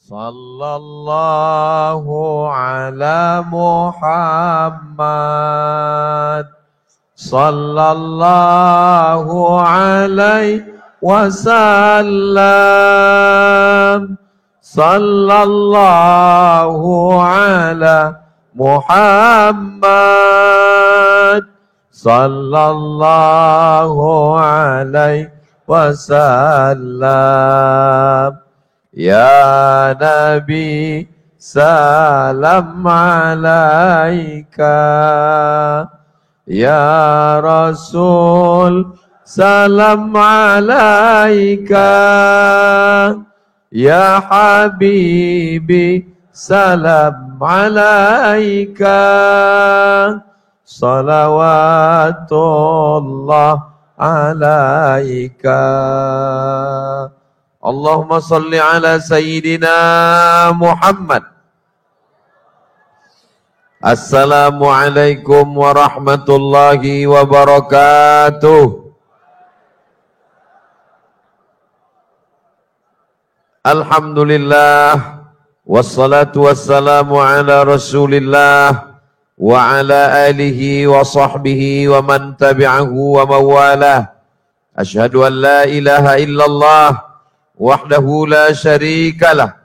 Sallallahu ala Muhammad. Sallallahu alaihi wasallam. Sallallahu ala Muhammad. Sallallahu alaihi wasallam. Ya Nabi, salam alaika. Ya Rasul, salam alaika. Ya Habibi, salam alaika. Salawatullah alaika. Allahumma salli ala Sayyidina Muhammad. Assalamualaikum warahmatullahi wabarakatuh. Alhamdulillah, wassalatu wassalamu ala Rasulillah wa ala alihi wa sahbihi wa man tabi'ahu wa mawalah. Ashhadu an la ilaha illallah wahdahu la syarikalah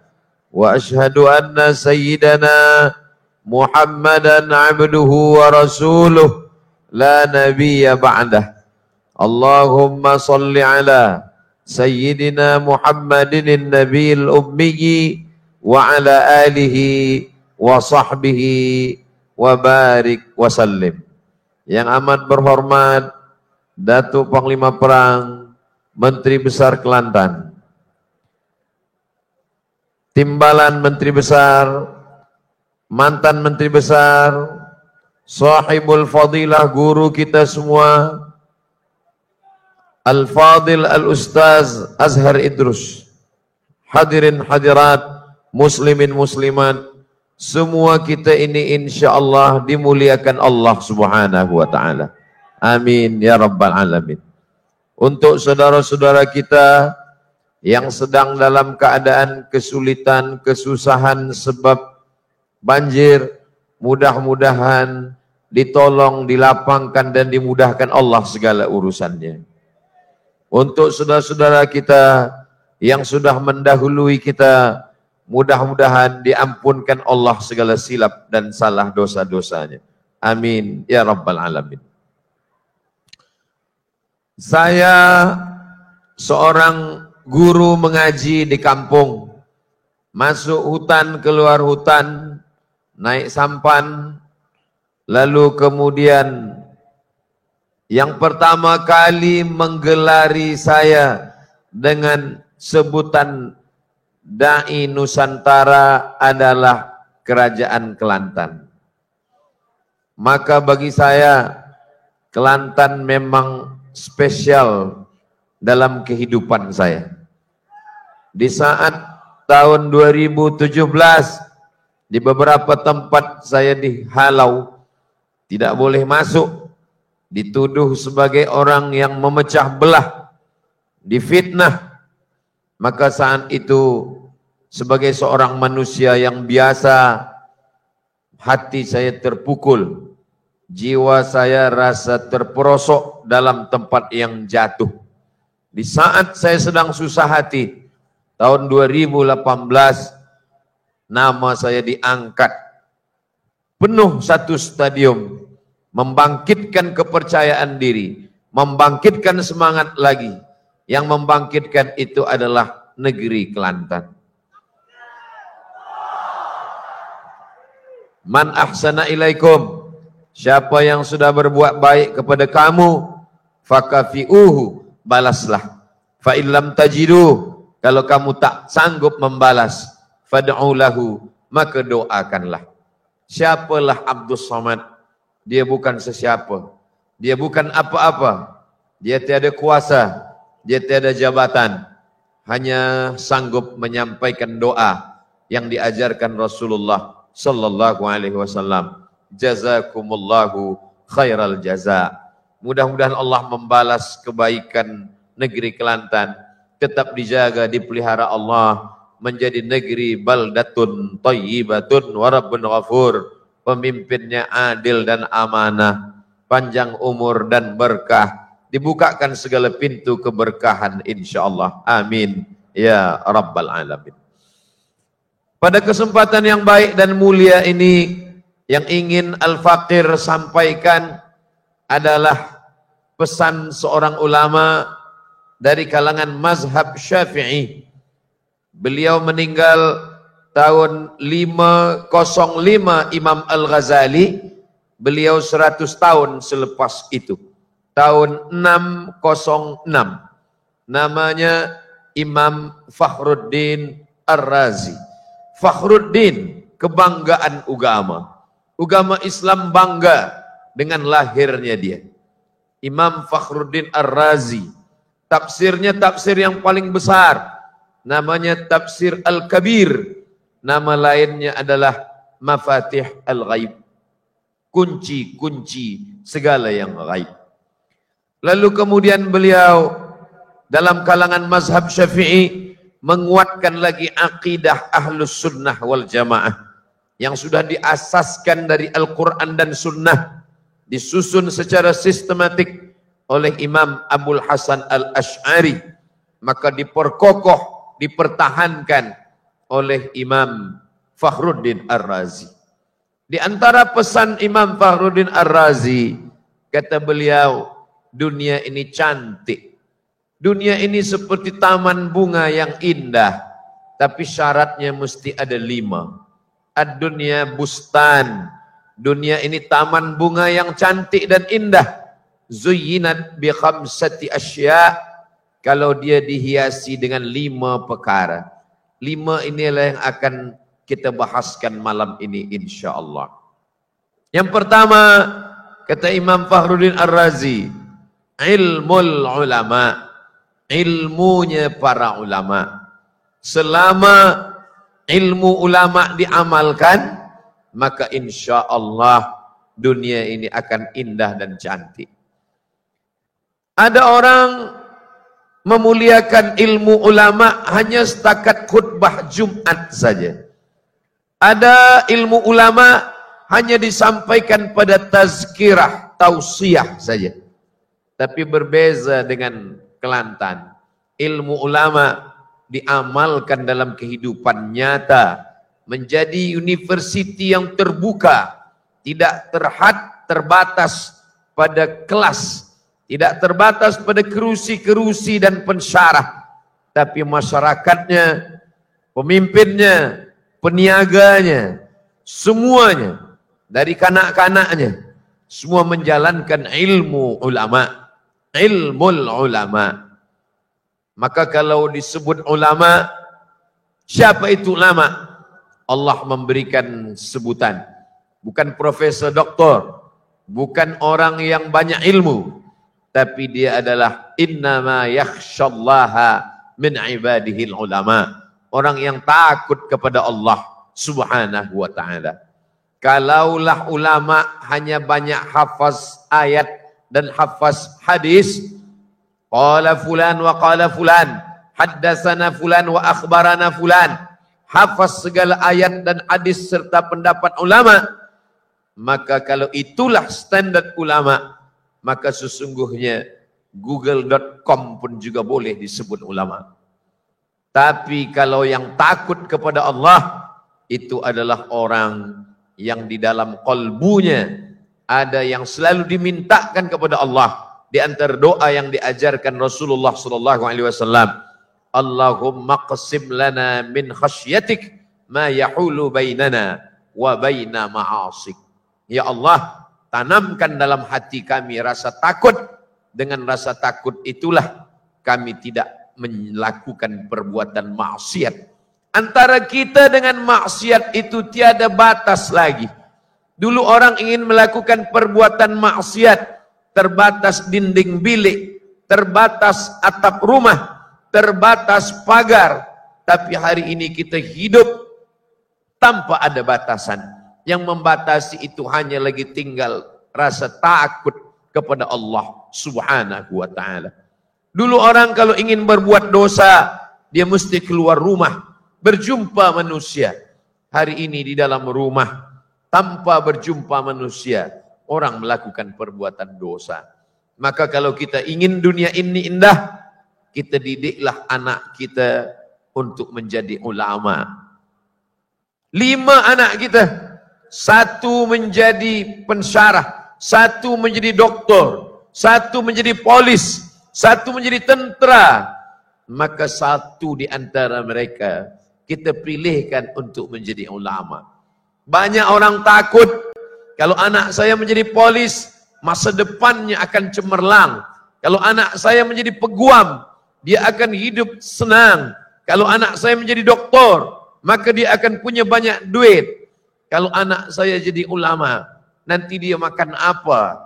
wa ashhadu anna sayyidana Muhammadan abduhu wa rasuluh la nabiyya ba'dah. Allahumma salli ala sayyidina Muhammadin nabiyil ummi wa ala alihi wa sahbihi wa barik wa sallim. Yang amat berhormat Datuk Panglima Perang Menteri Besar Kelantan, Timbalan Menteri Besar, mantan Menteri Besar, sahibul fadilah guru kita semua, Al-Fadil Al-Ustaz Azhar Idrus, hadirin hadirat, muslimin muslimat, semua kita ini insyaallah dimuliakan Allah Subhanahu wa taala. Amin ya rabbal alamin. Untuk saudara-saudara kita yang sedang dalam keadaan kesulitan, kesusahan sebab banjir, mudah-mudahan ditolong, dilapangkan dan dimudahkan Allah segala urusannya. Untuk saudara-saudara kita yang sudah mendahului kita, mudah-mudahan diampunkan Allah segala silap dan salah dosa-dosanya. Amin ya rabbal alamin. Saya seorang guru mengaji di kampung, masuk hutan, keluar hutan, naik sampan, lalu kemudian yang pertama kali menggelari saya dengan sebutan Dai Nusantara adalah Kerajaan Kelantan. Maka bagi saya Kelantan memang spesial dalam kehidupan saya. Di saat tahun 2017 di beberapa tempat saya dihalau, tidak boleh masuk, dituduh sebagai orang yang memecah belah, difitnah. Maka saat itu sebagai seorang manusia yang biasa, hati saya terpukul, jiwa saya rasa terperosok dalam tempat yang jatuh. Di saat saya sedang susah hati, tahun 2018, nama saya diangkat. Penuh satu stadium, membangkitkan kepercayaan diri, membangkitkan semangat lagi. Yang membangkitkan itu adalah negeri Kelantan. Man ahsana ilaikum, siapa yang sudah berbuat baik kepada kamu, fakafi'uhu, balaslah. Fa illam tajidu, kalau kamu tak sanggup membalas, fad'u lahu, maka doakanlah. Siapalah Abdul Somad? Dia bukan sesiapa, dia bukan apa-apa, dia tiada kuasa, dia tiada jabatan, hanya sanggup menyampaikan doa yang diajarkan Rasulullah sallallahu alaihi wasallam. Jazakumullahu khairal jaza. Mudah-mudahan Allah membalas kebaikan negeri Kelantan, tetap dijaga, dipelihara Allah menjadi negeri baldatun thayyibatun wa rabbun ghafur. Pemimpinnya adil dan amanah, panjang umur dan berkah, dibukakan segala pintu keberkahan insyaallah. Amin ya rabbal alamin. Pada kesempatan yang baik dan mulia ini, yang ingin Al-Faqir sampaikan adalah pesan seorang ulama dari kalangan mazhab Syafi'i. Beliau meninggal tahun 505 Imam Al-Ghazali. Beliau 100 tahun selepas itu. Tahun 606. Namanya Imam Fakhruddin Ar-Razi. Fakhruddin, kebanggaan agama. Agama Islam bangga dengan lahirnya dia. Imam Fakhruddin Ar-Razi. Tafsirnya tafsir yang paling besar. Namanya Tafsir Al-Kabir. Nama lainnya adalah Mafatih Al-Ghaib. Kunci-kunci segala yang gaib. Lalu kemudian beliau dalam kalangan mazhab Syafi'i menguatkan lagi akidah Ahlus Sunnah wal Jamaah yang sudah diasaskan dari Al-Quran dan Sunnah, disusun secara sistematik oleh Imam Abul Hasan Al-Ash'ari, maka diperkokoh, dipertahankan oleh Imam Fakhruddin Ar-Razi. Di antara pesan Imam Fakhruddin Ar-Razi, kata beliau, dunia ini cantik. Dunia ini seperti taman bunga yang indah, tapi syaratnya mesti ada 5. Ad-dunya bustan. Dunia ini taman bunga yang cantik dan indah. Zuyyinat bi khamsati asya. Kalau dia dihiasi dengan 5 perkara. 5 inilah yang akan kita bahaskan malam ini insyaallah. Yang pertama, kata Imam Fakhruddin Ar-Razi, ilmul ulama. Ilmunya para ulama. Selama ilmu ulama diamalkan, maka insyaallah dunia ini akan indah dan cantik. Ada orang memuliakan ilmu ulama hanya setakat khutbah Jumat saja. Ada ilmu ulama hanya disampaikan pada tazkirah, tausiah saja. Tapi berbeza dengan Kelantan. Ilmu ulama diamalkan dalam kehidupan nyata, menjadi universiti yang terbuka, tidak terbatas pada kelas, tidak terbatas pada kerusi-kerusi dan pensyarah, tapi masyarakatnya, pemimpinnya, peniaganya, semuanya, dari kanak-kanaknya, semua menjalankan ilmu ulama, ilmul ulama. Maka kalau disebut ulama, siapa itu ulama? Allah memberikan sebutan. Bukan profesor doktor, bukan orang yang banyak ilmu, tapi dia adalah innama yakhshallaha min ibadihil ulama. Orang yang takut kepada Allah subhanahu wa ta'ala. Kalaulah ulama hanya banyak hafaz ayat dan hafaz hadis, qala fulan wa qala fulan, haddatsana fulan wa akhbarana fulan, hafaz segala ayat dan hadis serta pendapat ulama, maka kalau itulah standar ulama, maka sesungguhnya google.com pun juga boleh disebut ulama. Tapi kalau yang takut kepada Allah, itu adalah orang yang di dalam qalbunya ada yang selalu dimintakan kepada Allah. Di antara doa yang diajarkan Rasulullah SAW, Allahumma qsim lana min khasyatik ma yahulu bainana wa baina ma'asik. Ya Allah, tanamkan dalam hati kami rasa takut. Dengan rasa takut itulah kami tidak melakukan perbuatan maksiat. Antara kita dengan maksiat itu tiada batas lagi. Dulu orang ingin melakukan perbuatan maksiat, terbatas dinding bilik, terbatas atap rumah, terbatas pagar. Tapi hari ini kita hidup tanpa ada batasan. Yang membatasi itu hanya lagi tinggal rasa takut kepada Allah subhanahu wa ta'ala. Dulu orang kalau ingin berbuat dosa, dia mesti keluar rumah. berjumpa manusia. Hari ini di dalam rumah, tanpa berjumpa manusia, orang melakukan perbuatan dosa. Maka kalau kita ingin dunia ini indah, kita didiklah anak kita untuk menjadi ulama. 5 anak kita, 1 menjadi pensyarah, 1 menjadi doktor, 1 menjadi polis, 1 menjadi tentera. Maka 1 di antara mereka kita pilihkan untuk menjadi ulama. Banyak orang takut, kalau anak saya menjadi polis, masa depannya akan cemerlang. Kalau anak saya menjadi peguam, dia akan hidup senang. Kalau anak saya menjadi doktor, maka dia akan punya banyak duit. Kalau anak saya jadi ulama, nanti dia makan apa?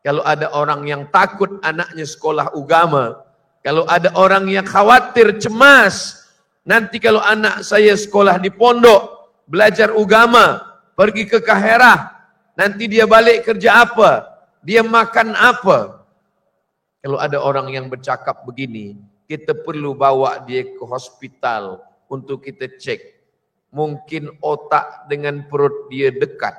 Kalau ada orang yang takut anaknya sekolah agama, kalau ada orang yang khawatir, cemas, nanti kalau anak saya sekolah di pondok, belajar agama, pergi ke Kaherah, nanti dia balik kerja apa? Dia makan apa? Kalau ada orang yang bercakap begini, kita perlu bawa dia ke hospital untuk kita cek. Mungkin otak dengan perut dia dekat.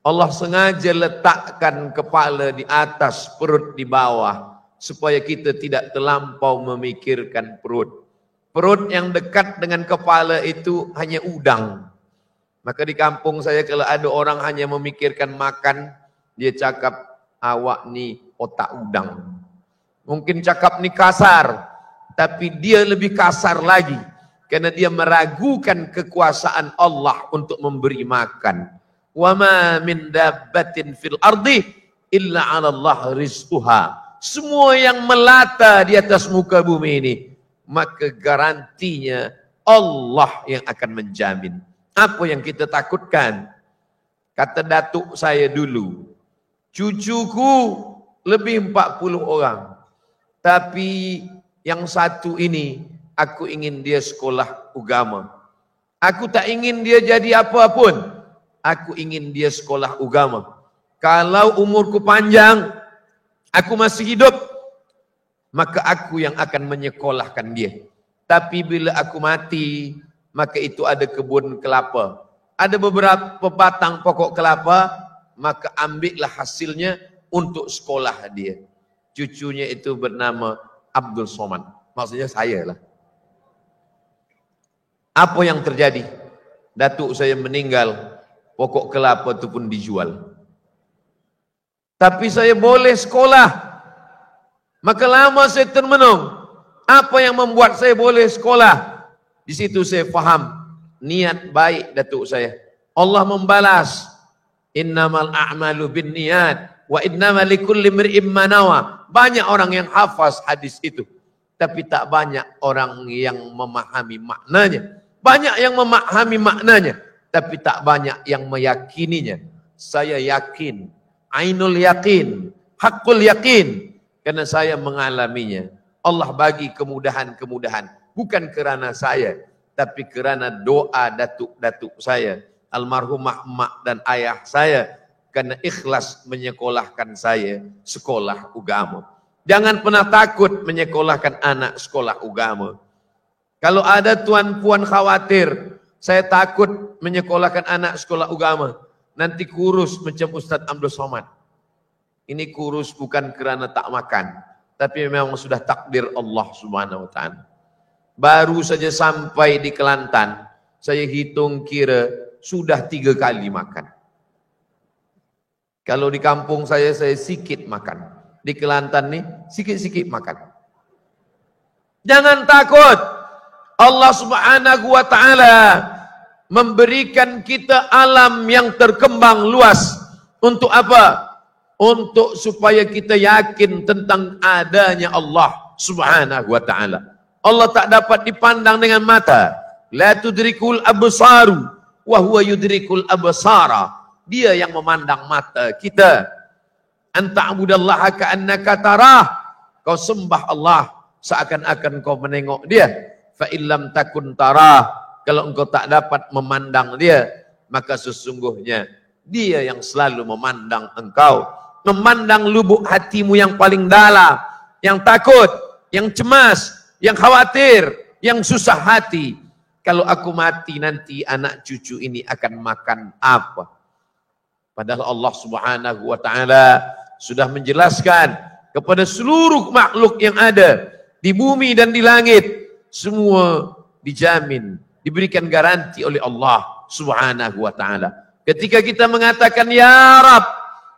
Allah sengaja letakkan kepala di atas, perut di bawah, supaya kita tidak terlampau memikirkan perut. Perut yang dekat dengan kepala itu hanya udang. Maka di kampung saya kalau ada orang hanya memikirkan makan, dia cakap, awak ni otak udang. Mungkin cakap ni kasar, tapi dia lebih kasar lagi. Karena dia meragukan kekuasaan Allah untuk memberi makan. Wa ma min dabbatin fil ardi illa 'ala Allah rizquha. Semua yang melata di atas muka bumi ini, maka garantinya Allah yang akan menjamin. Apa yang kita takutkan? Kata datuk saya dulu, cucuku lebih 40 orang. Tapi yang satu ini, aku ingin dia sekolah agama. Aku tak ingin dia jadi apapun. Aku ingin dia sekolah agama. Kalau umurku panjang, aku masih hidup, maka aku yang akan menyekolahkan dia. Tapi bila aku mati, maka itu ada kebun kelapa. Ada beberapa batang pokok kelapa, maka ambillah hasilnya untuk sekolah dia. Cucunya itu bernama Abdul Somad. Maksudnya saya lah. Apa yang terjadi? Datuk saya meninggal, pokok kelapa itu pun dijual. Tapi saya boleh sekolah. Maka lama saya termenung. Apa yang membuat saya boleh sekolah? Di situ saya faham niat baik datuk saya. Allah membalas, innamal a'malu binniyat wa innamal likulli imri'in ma nawa. Banyak orang yang hafaz hadis itu, tapi tak banyak orang yang memahami maknanya. Banyak yang memahami maknanya, tapi tak banyak yang meyakininya. Saya yakin, ainul yakin, hakul yakin, karena saya mengalaminya. Allah bagi kemudahan-kemudahan, bukan kerana saya, tapi kerana doa datuk-datuk saya, almarhumah emak dan ayah saya, karena ikhlas menyekolahkan saya sekolah agama. Jangan pernah takut menyekolahkan anak sekolah agama. Kalau ada tuan-puan khawatir, saya takut menyekolahkan anak sekolah agama, nanti kurus macam Ustaz Abdul Somad. Ini kurus bukan kerana tak makan, tapi memang sudah takdir Allah Subhanahu wa taala. Baru saja sampai di Kelantan, saya hitung kira sudah 3 kali makan. Kalau di kampung saya sikit makan. Di Kelantan nih sikit-sikit makan. Jangan takut. Allah Subhanahu wa taala memberikan kita alam yang terkembang luas. Untuk apa? Untuk supaya kita yakin tentang adanya Allah Subhanahu wa taala. Allah tak dapat dipandang dengan mata. La tudrikul absaru wa huwa yudrikul absara. Dia yang memandang mata kita. Anta'budallaha ka'annaka tarah. Kau sembah Allah seakan-akan kau menengok dia. Fa illam takun tarah. Kalau engkau tak dapat memandang dia, maka sesungguhnya dia yang selalu memandang engkau. Memandang lubuk hatimu yang paling dalam, yang takut, yang cemas, yang khawatir, yang susah hati. Kalau aku mati nanti anak cucu ini akan makan apa? Padahal Allah Subhanahu wa taala sudah menjelaskan kepada seluruh makhluk yang ada di bumi dan di langit, semua dijamin, diberikan garansi oleh Allah Subhanahu wa taala. Ketika kita mengatakan ya Rab,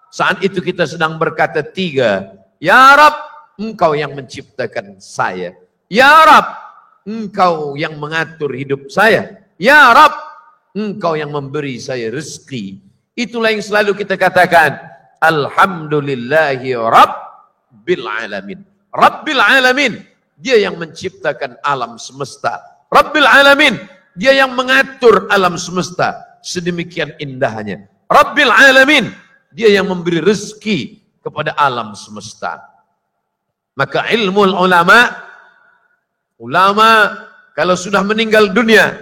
saat itu kita sedang berkata tiga. Ya Rab, Engkau yang menciptakan saya. Ya Rab, Engkau yang mengatur hidup saya. Ya Rab, Engkau yang memberi saya rezeki. Itulah yang selalu kita katakan. Alhamdulillahi Rabbil Alamin. Rabbil Alamin. Dia yang menciptakan alam semesta. Rabbil Alamin. Dia yang mengatur alam semesta. Sedemikian indahnya. Rabbil Alamin. Dia yang memberi rezeki kepada alam semesta. Maka ilmu ulama kalau sudah meninggal dunia,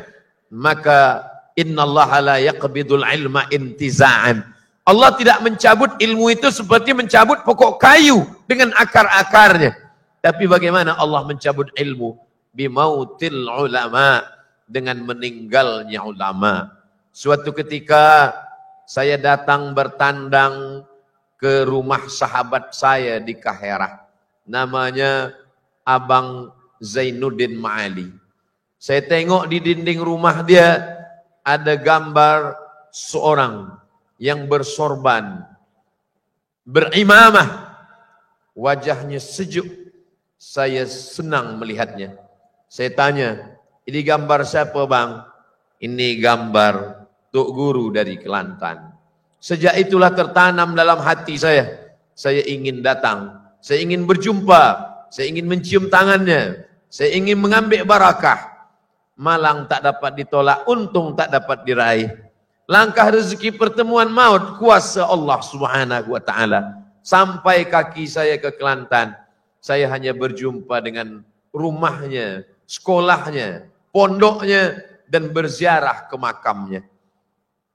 maka innallaha la yaqbidul ilma intiza'an. Allah tidak mencabut ilmu itu seperti mencabut pokok kayu dengan akar-akarnya. Tapi bagaimana Allah mencabut ilmu? Bimautil ulama, dengan meninggalnya ulama. Suatu ketika saya datang bertandang ke rumah sahabat saya di Kaherah. Namanya Abang Zainuddin Ma'ali. Saya tengok di dinding rumah dia ada gambar seorang yang bersorban, berimamah, wajahnya sejuk. Saya senang melihatnya. Saya tanya, ini gambar siapa bang? Ini gambar Tuk Guru dari Kelantan. Sejak itulah tertanam dalam hati saya ingin datang, saya ingin berjumpa, saya ingin mencium tangannya, saya ingin mengambil barakah. Malang tak dapat ditolak, untung tak dapat diraih. Langkah rezeki pertemuan maut, kuasa Allah Subhanahu wa taala. Sampai kaki saya ke Kelantan, saya hanya berjumpa dengan rumahnya, sekolahnya, pondoknya, dan berziarah ke makamnya.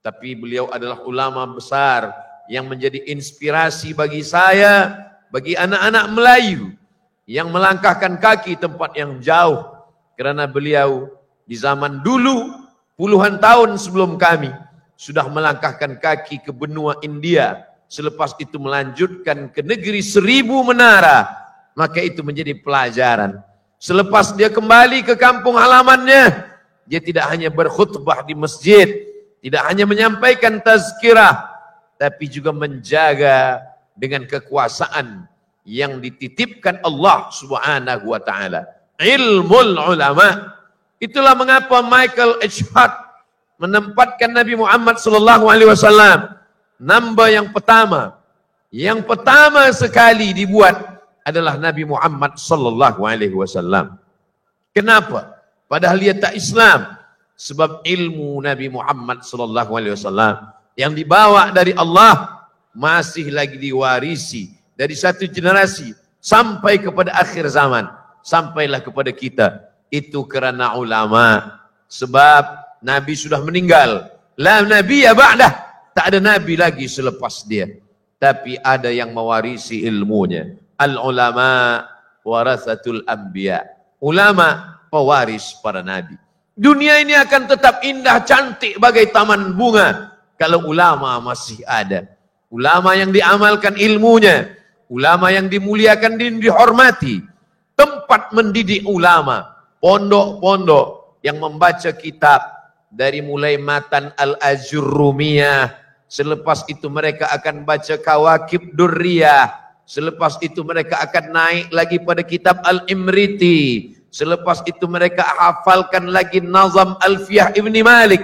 Tapi beliau adalah ulama besar yang menjadi inspirasi bagi saya, bagi anak-anak Melayu yang melangkahkan kaki tempat yang jauh. Kerana beliau di zaman dulu, puluhan tahun sebelum kami, sudah melangkahkan kaki ke benua India. Selepas itu melanjutkan ke negeri 1000 menara. Maka itu menjadi pelajaran. Selepas dia kembali ke kampung halamannya, dia tidak hanya berkhutbah di masjid, tidak hanya menyampaikan tazkirah, tapi juga menjaga dengan kekuasaan yang dititipkan Allah Subhanahu wa taala. Ilmul ulama. Itulah mengapa Michael H. Hart menempatkan Nabi Muhammad sallallahu alaihi wasallam number yang pertama. Yang pertama sekali dibuat adalah Nabi Muhammad sallallahu alaihi wasallam. Kenapa? Padahal dia tak Islam. Sebab ilmu Nabi Muhammad sallallahu alaihi wasallam yang dibawa dari Allah masih lagi diwarisi dari satu generasi sampai kepada akhir zaman, sampailah kepada kita. Itu kerana ulama. Sebab Nabi sudah meninggal. La nabiyya ba'dah. Tak ada nabi lagi selepas dia. Tapi ada yang mewarisi ilmunya. Al ulama warathatul anbiya. Ulama pewaris para nabi. Dunia ini akan tetap indah, cantik bagai taman bunga kalau ulama masih ada. Ulama yang diamalkan ilmunya, ulama yang dimuliakan dan dihormati. Tempat mendidik ulama, pondok-pondok yang membaca kitab dari mulai matan Al-Ajurrumiyah. Selepas itu mereka akan baca Kawakib Durriyah. Selepas itu mereka akan naik lagi pada kitab Al-Imriti. Selepas itu mereka hafalkan lagi Nazam Alfiyah Ibni Malik.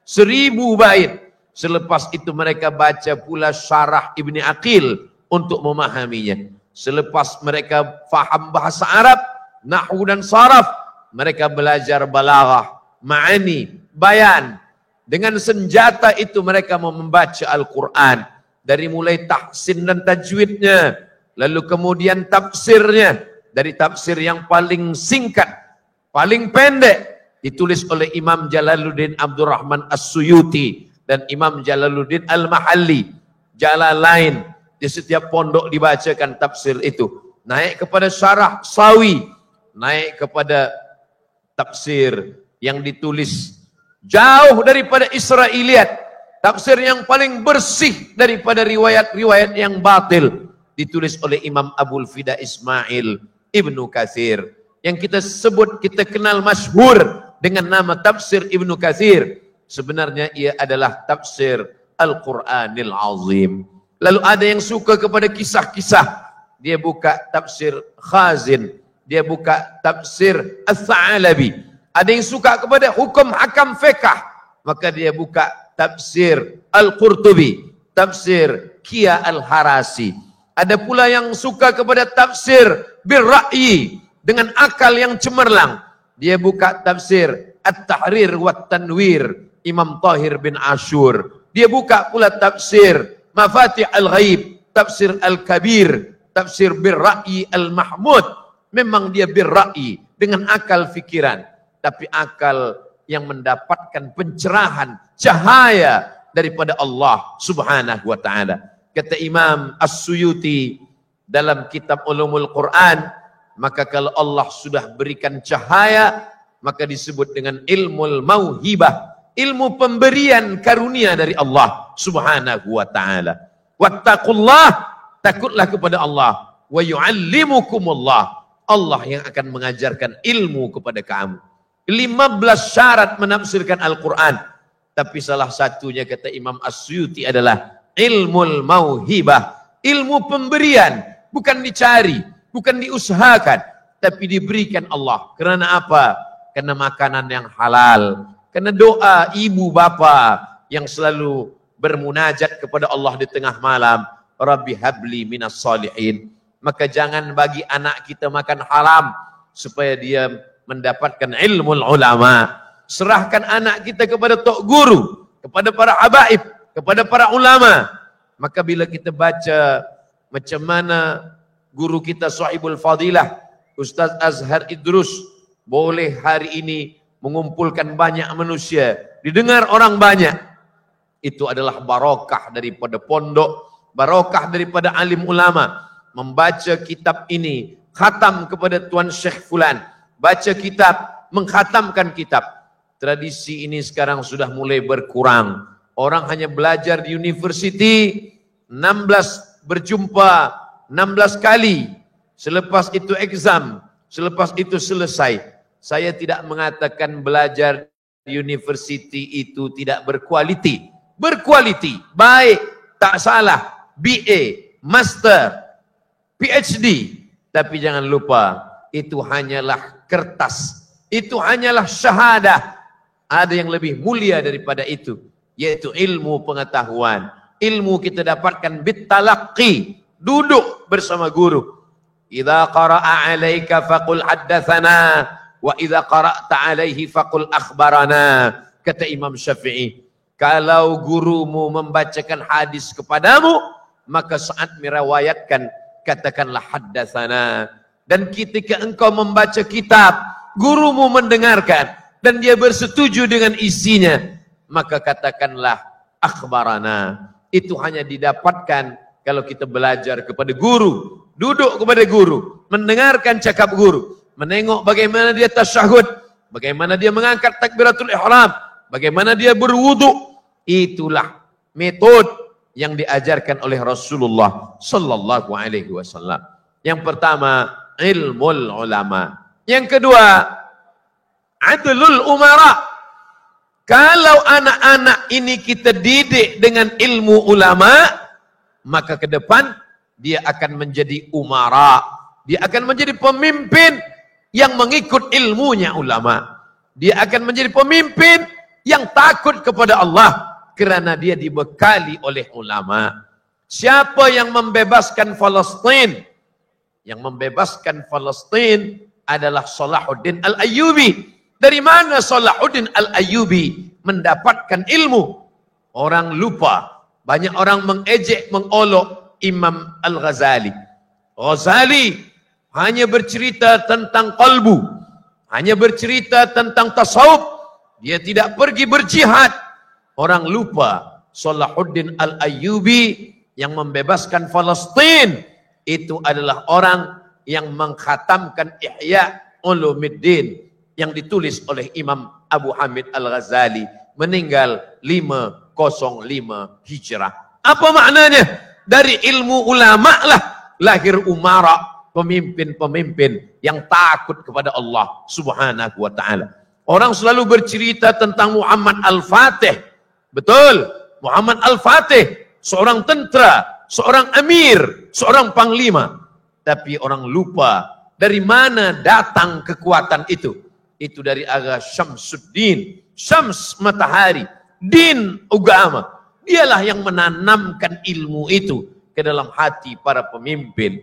1000 bait. Selepas itu mereka baca pula Syarah Ibni Aqil untuk memahaminya. Selepas mereka faham bahasa Arab, Nahwu dan Saraf, mereka belajar balaghah, ma'ani, bayan. Dengan senjata itu mereka membaca Al-Quran. Dari mulai tahsin dan tajwidnya. Lalu kemudian tafsirnya. Dari tafsir yang paling singkat, paling pendek, ditulis oleh Imam Jalaluddin Abdurrahman As-Suyuti dan Imam Jalaluddin Al-Mahalli. Jalalain, di setiap pondok dibacakan tafsir itu. Naik kepada Syarah Sawi, naik kepada tafsir yang ditulis jauh daripada Israiliyat, tafsir yang paling bersih daripada riwayat-riwayat yang batil, ditulis oleh Imam Abul Fida Ismail Ibnu Katsir, yang kita sebut, kita kenal masyhur dengan nama tafsir Ibnu Katsir. Sebenarnya ia adalah tafsir Al-Quranil Azim. Lalu ada yang suka kepada kisah-kisah, dia buka tafsir Khazin, dia buka tafsir Ats-Tsa'alabi. Ada yang suka kepada hukum hakam fiqh, maka dia buka tafsir Al-Qurtubi, tafsir Kia Al-Harasi. Ada pula yang suka kepada tafsir birra'yi, dengan akal yang cemerlang, dia buka tafsir At-Tahrir wa Tanwir Imam Tahir bin Ashur. Dia buka pula tafsir Mafatih Al-Ghaib, tafsir Al-Kabir, tafsir birra'yi Al-Mahmud. Memang dia birra'yi, dengan akal fikiran, tapi akal yang mendapatkan pencerahan, cahaya daripada Allah Subhanahu wa ta'ala. Kata Imam As-Suyuti dalam kitab Ulumul Quran, maka kalau Allah sudah berikan cahaya, maka disebut dengan ilmul mauhibah, ilmu pemberian karunia dari Allah Subhanahu wa ta'ala. Wattaqullah, takutlah kepada Allah. Wa yu'allimukumullah, Allah yang akan mengajarkan ilmu kepada kamu. 15 syarat menafsirkan Al-Quran, tapi salah satunya kata Imam As-Suyuti adalah ilmul mauhibah, ilmu pemberian, bukan dicari, bukan diusahakan, tapi diberikan Allah. Kerana apa? Karena makanan yang halal, karena doa ibu bapa yang selalu bermunajat kepada Allah di tengah malam, Rabbi habli minas salihin. Maka jangan bagi anak kita makan haram supaya dia mendapatkan ilmu ulama. Serahkan anak kita kepada tok guru, kepada para habaib, kepada para ulama. Maka bila kita baca macam mana guru kita Sahibul Fadilah Ustaz Azhar Idrus boleh hari ini mengumpulkan banyak manusia, didengar orang banyak, itu adalah barokah daripada pondok, barokah daripada alim ulama. Membaca kitab ini, khatam kepada Tuan Syekh Fulan, baca kitab, mengkhatamkan kitab. Tradisi ini sekarang sudah mulai berkurang. Orang hanya belajar di universiti 16 berjumpa 16 kali, selepas itu exam, selepas itu selesai. Saya tidak mengatakan belajar di universiti itu tidak berkualiti. Berkualiti, baik, tak salah. BA, Master, PhD. Tapi jangan lupa, itu hanyalah kertas. Itu hanyalah syahadah. Ada yang lebih mulia daripada itu, yaitu ilmu pengetahuan. Ilmu kita dapatkan bitalaqi, duduk bersama guru. Idza qara'a 'alaika faqul haddatsana wa idza qara'ta 'alaihi faqul akhbarana. Kata Imam Syafi'i, kalau gurumu membacakan hadis kepadamu, maka saat meriwayatkan katakanlah haddatsana. Dan ketika engkau membaca kitab, gurumu mendengarkan dan dia bersetuju dengan isinya, maka katakanlah akhbarana. Itu hanya didapatkan kalau kita belajar kepada guru, duduk kepada guru, mendengarkan cakap guru, menengok bagaimana dia tasyahud, bagaimana dia mengangkat takbiratul ihram, bagaimana dia berwudu. Itulah metode yang diajarkan oleh Rasulullah sallallahu alaihi wasallam. Yang pertama, ilmul ulama. Yang kedua, adlul umara. Kalau anak-anak ini kita didik dengan ilmu ulama, maka ke depan dia akan menjadi umara. Dia akan menjadi pemimpin yang mengikut ilmunya ulama. Dia akan menjadi pemimpin yang takut kepada Allah kerana dia dibekali oleh ulama. Siapa yang membebaskan Palestin? Yang membebaskan Palestin adalah Salahuddin Al-Ayyubi. Dari mana Salahuddin Al-Ayyubi mendapatkan ilmu? Orang lupa. Banyak orang mengejek, mengolok Imam Al-Ghazali. Ghazali hanya bercerita tentang qalbu, hanya bercerita tentang tasawuf. Dia tidak pergi berjihad. Orang lupa Salahuddin Al-Ayyubi yang membebaskan Palestin itu adalah orang yang mengkhatamkan Ihya Ulumuddin, yang ditulis oleh Imam Abu Hamid Al-Ghazali, meninggal 505 Hijrah. Apa maknanya? Dari ilmu ulama lah lahir umara, pemimpin-pemimpin yang takut kepada Allah Subhanahu wa ta'ala. Orang selalu bercerita tentang Muhammad Al-Fatih. Betul, Muhammad Al-Fatih, seorang tentara, seorang amir, seorang panglima. Tapi orang lupa dari mana datang kekuatan itu. Itu dari aga Syamsuddin, Syams matahari, din agama. Dialah yang menanamkan ilmu itu ke dalam hati para pemimpin.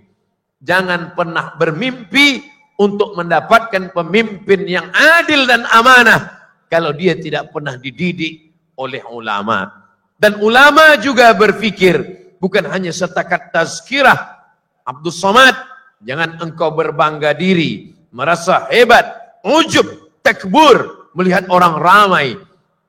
Jangan pernah bermimpi untuk mendapatkan pemimpin yang adil dan amanah kalau dia tidak pernah dididik oleh ulama. Dan ulama juga berfikir bukan hanya setakat tazkirah. Abdul Somad, jangan engkau berbangga diri, merasa hebat, ujub, takbur melihat orang ramai.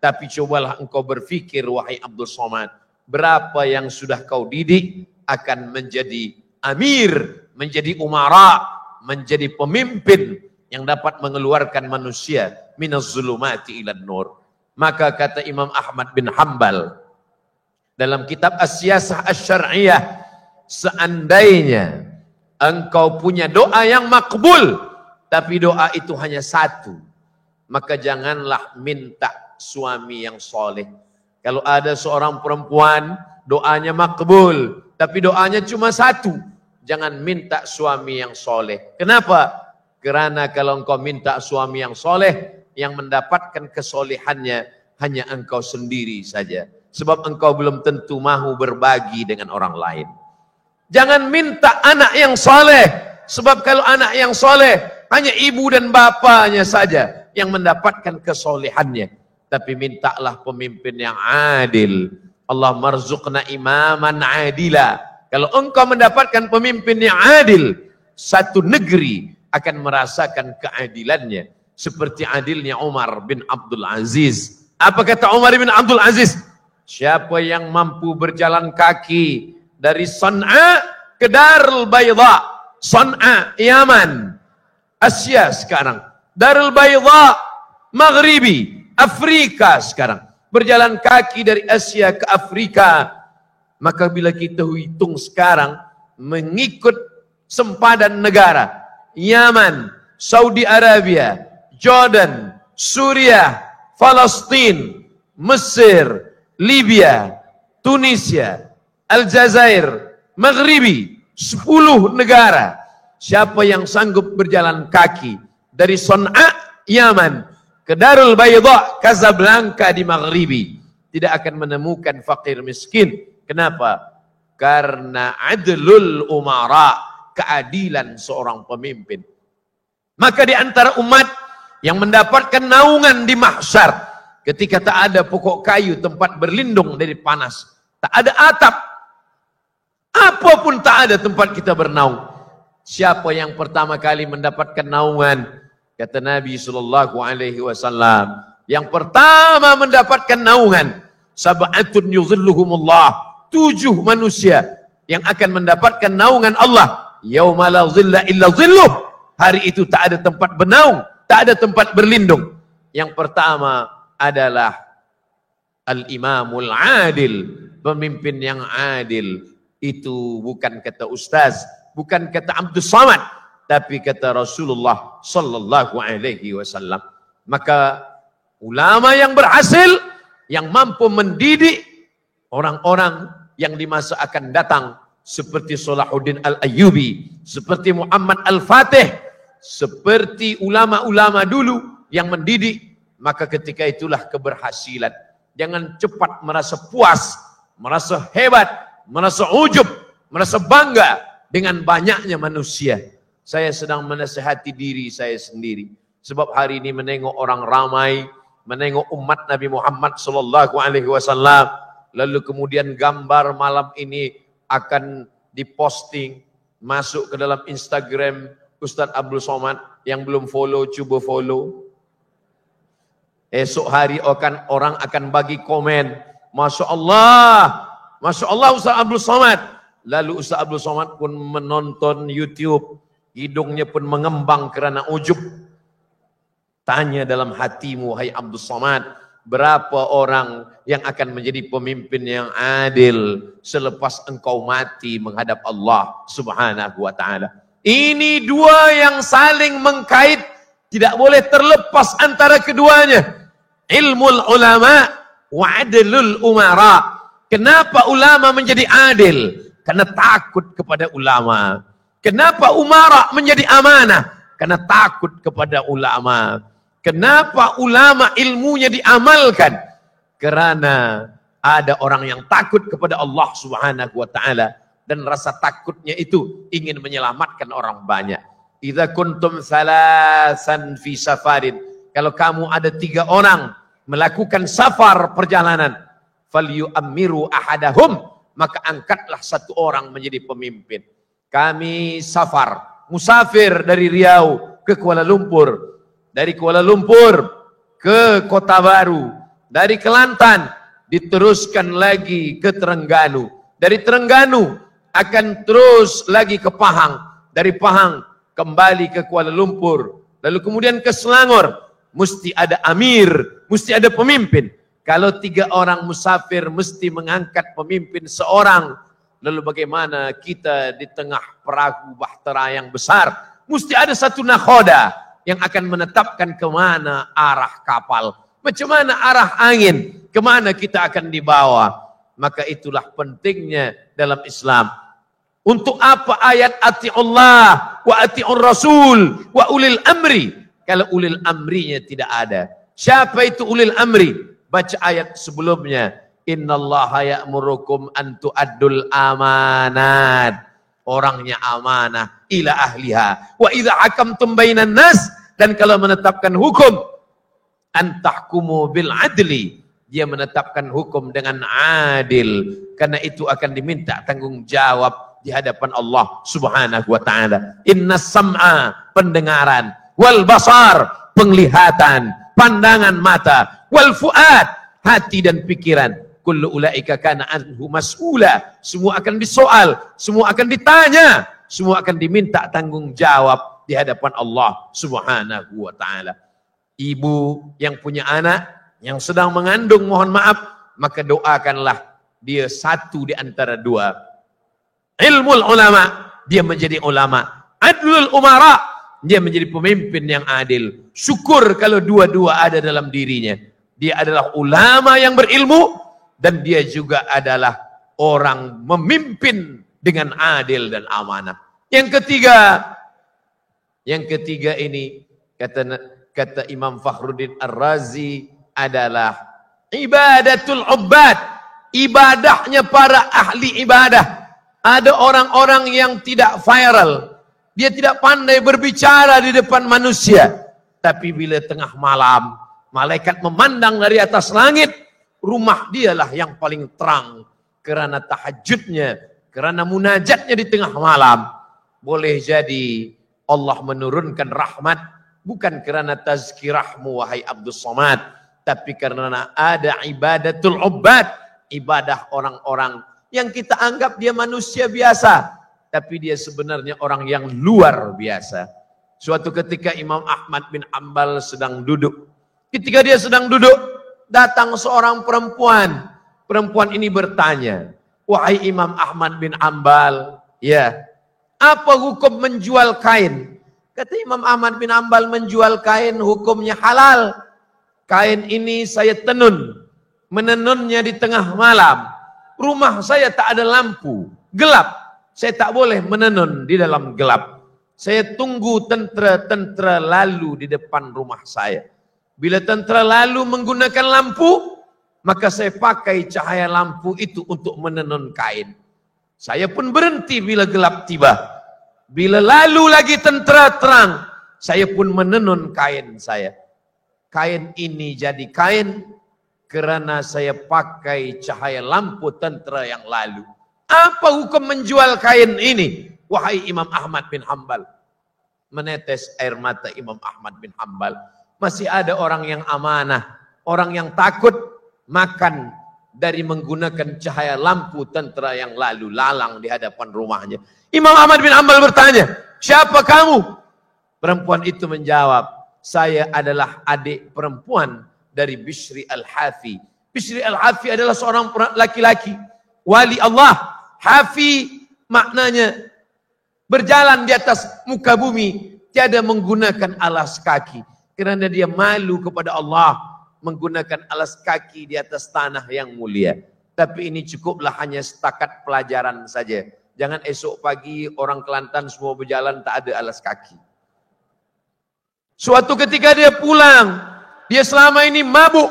Tapi cobalah engkau berfikir, wahai Abdul Somad, berapa yang sudah kau didik akan menjadi amir, menjadi umara, menjadi pemimpin yang dapat mengeluarkan manusia minaz zulumati ilan nur. Maka kata Imam Ahmad bin Hanbal dalam kitab As-Siyasah Asy-Syar'iyyah, seandainya engkau punya doa yang makbul, tapi doa itu hanya satu, maka janganlah minta suami yang soleh. Kalau ada seorang perempuan doanya makbul, tapi doanya cuma satu, jangan minta suami yang soleh. Kenapa? Karena kalau engkau minta suami yang soleh, yang mendapatkan kesolehannya hanya engkau sendiri saja. Sebab engkau belum tentu mahu berbagi dengan orang lain. Jangan minta anak yang soleh. Sebab kalau anak yang soleh, hanya ibu dan bapaknya saja yang mendapatkan kesolehannya. Tapi mintalah pemimpin yang adil. Allah marzuqna imaman adila. Kalau engkau mendapatkan pemimpin yang adil, satu negeri akan merasakan keadilannya. Seperti adilnya Umar bin Abdul Aziz. Apa kata Umar bin Abdul Aziz? Siapa yang mampu berjalan kaki dari San'a ke Darul Bayda. San'a, Yaman, Asia sekarang. Darul Bayda, Maghribi, Afrika sekarang. Berjalan kaki dari Asia ke Afrika. Maka bila kita hitung sekarang, mengikut sempadan negara, Yaman, Saudi Arabia, Jordan, Suriah, Palestina, Mesir, Libya, Tunisia, Aljazair, Maghribi, 10 negara. Siapa yang sanggup berjalan kaki dari San'a, Yaman, ke Darul Bayda, Casablanca di Maghribi, tidak akan menemukan fakir miskin. Kenapa? Karena adlul umara, keadilan seorang pemimpin. Maka di antara umat yang mendapatkan naungan di mahsyar, ketika tak ada pokok kayu tempat berlindung dari panas, tak ada atap, apapun tak ada tempat kita bernaung. Siapa yang pertama kali mendapatkan naungan? Kata Nabi SAW, yang pertama mendapatkan naungan, sab'atun yuzilluhumullah, 7 manusia yang akan mendapatkan naungan Allah. Yauma la zilla illa zilluh. Hari itu tak ada tempat bernaung, tak ada tempat berlindung. Yang pertama adalah al-imamul adil, pemimpin yang adil. Itu bukan kata ustaz, bukan kata Abdul Somad, tapi kata Rasulullah sallallahu alaihi wasallam. Maka ulama yang berhasil, yang mampu mendidik orang-orang yang di masa akan datang, seperti Salahuddin Al-Ayyubi, seperti Muhammad Al-Fatih, seperti ulama-ulama dulu yang mendidik, maka ketika itulah keberhasilan. Jangan cepat merasa puas, merasa hebat, merasa ujub, merasa bangga dengan banyaknya manusia. Saya sedang menasihati diri saya sendiri. Sebab hari ini menengok orang ramai, menengok umat Nabi Muhammad SAW, lalu kemudian gambar malam ini akan diposting, masuk ke dalam Instagram Ustaz Abdul Somad. Yang belum follow, coba follow. Esok hari orang akan bagi komen, Masya Allah Ustaz Abdul Somad. Lalu Ustaz Abdul Somad pun menonton YouTube, hidungnya pun mengembang kerana ujub. Tanya dalam hatimu, hai Abdul Somad, berapa orang yang akan menjadi pemimpin yang adil selepas engkau mati menghadap Allah Subhanahu wa ta'ala. Ini dua yang saling mengkait, tidak boleh terlepas antara keduanya. Ilmul ulama wa adlul umara. Kenapa ulama menjadi adil? Karena takut kepada ulama. Kenapa umara menjadi amanah? Karena takut kepada ulama. Kenapa ulama ilmunya diamalkan? Karena ada orang yang takut kepada Allah Subhanahu wa ta'ala. Dan rasa takutnya itu ingin menyelamatkan orang banyak. Idza kuntum salasan fi safarin. Kalau kamu ada 3 orang melakukan safar perjalanan, falyu'ammiru ahadahum, maka angkatlah 1 orang menjadi pemimpin. Kami safar, musafir dari Riau ke Kuala Lumpur. Dari Kuala Lumpur ke Kota Baru, dari Kelantan diteruskan lagi ke Terengganu, dari Terengganu akan terus lagi ke Pahang, dari Pahang kembali ke Kuala Lumpur, lalu kemudian ke Selangor. Mesti ada amir, mesti ada pemimpin. Kalau 3 orang musafir mesti mengangkat pemimpin seorang, lalu bagaimana kita di tengah perahu bahtera yang besar? Mesti ada 1 nakhoda yang akan menetapkan kemana arah kapal, macam mana arah angin, kemana kita akan dibawa. Maka itulah pentingnya dalam Islam. Untuk apa ayat ati'ullah wa ati'ur rasul wa ulil amri, kalau ulil amrinya tidak ada? Siapa itu ulil amri? Baca ayat sebelumnya. Innallaha ya'murukum an tu'addul amanat. Orangnya amanah ila ahliha. Wa idza hakamtum bainan nas, dan kalau menetapkan hukum, antahkumu bil adli, dia menetapkan hukum dengan adil, karena itu akan diminta tanggung jawab di hadapan Allah Subhanahu wa ta'ala. Innas sam'a, pendengaran, wal basar, penglihatan, pandangan mata, wal fuad, hati dan pikiran, kullu ulaika kana anhu mas'ula, semua akan disoal, semua akan ditanya, semua akan diminta tanggung jawab di hadapan Allah Subhanahu wa ta'ala. Ibu yang punya anak yang sedang mengandung, mohon maaf, maka doakanlah dia 1 di antara 2. Ilmul ulama, dia menjadi ulama. Adlul umara, dia menjadi pemimpin yang adil. Syukur kalau 2-2 ada dalam dirinya. Dia adalah ulama yang berilmu, dan dia juga adalah orang memimpin dengan adil dan amanah. Yang ketiga ini kata Imam Fakhruddin Ar-Razi adalah ibadatul ubbad, ibadahnya para ahli ibadah. Ada orang-orang yang tidak viral, dia tidak pandai berbicara di depan manusia, tapi bila tengah malam malaikat memandang dari atas langit, rumah dialah yang paling terang karena tahajudnya, karena munajatnya di tengah malam. Boleh jadi Allah menurunkan rahmat bukan karena tazkirahmu wahai Abdul Somad, tapi karena ada ibadatul ubbad, ibadah orang-orang yang kita anggap dia manusia biasa, tapi dia sebenarnya orang yang luar biasa. Suatu ketika Imam Ahmad bin Hanbal sedang duduk. Ketika dia sedang duduk, datang seorang perempuan. Perempuan ini bertanya, wahai Imam Ahmad bin Hanbal, ya, apa hukum menjual kain? Kata Imam Ahmad bin Hanbal, menjual kain hukumnya halal. Kain ini saya tenun, menenunnya di tengah malam. Rumah saya tak ada lampu, gelap. Saya tak boleh menenun di dalam gelap. Saya tunggu tentera-tentera lalu di depan rumah saya. Bila tentera lalu menggunakan lampu, maka saya pakai cahaya lampu itu untuk menenun kain. Saya pun berhenti bila gelap tiba. Bila lalu lagi tentera terang, saya pun menenun kain saya. Kain ini jadi kain karena saya pakai cahaya lampu tentera yang lalu. Apa hukum menjual kain ini? Wahai Imam Ahmad bin Hanbal. Menetes air mata Imam Ahmad bin Hanbal. Masih ada orang yang amanah, orang yang takut makan dari menggunakan cahaya lampu tentera yang lalu lalang di hadapan rumahnya. Imam Ahmad bin Hanbal bertanya, siapa kamu? Perempuan itu menjawab, saya adalah adik perempuan dari Bishri Al-Hafi. Bishri Al-Hafi adalah seorang laki-laki, wali Allah. Hafi maknanya berjalan di atas muka bumi, tiada menggunakan alas kaki. Kerana dia malu kepada Allah menggunakan alas kaki di atas tanah yang mulia. Tapi ini cukuplah hanya setakat pelajaran saja. Jangan esok pagi orang Kelantan semua berjalan tak ada alas kaki. Suatu ketika dia pulang, dia selama ini mabuk,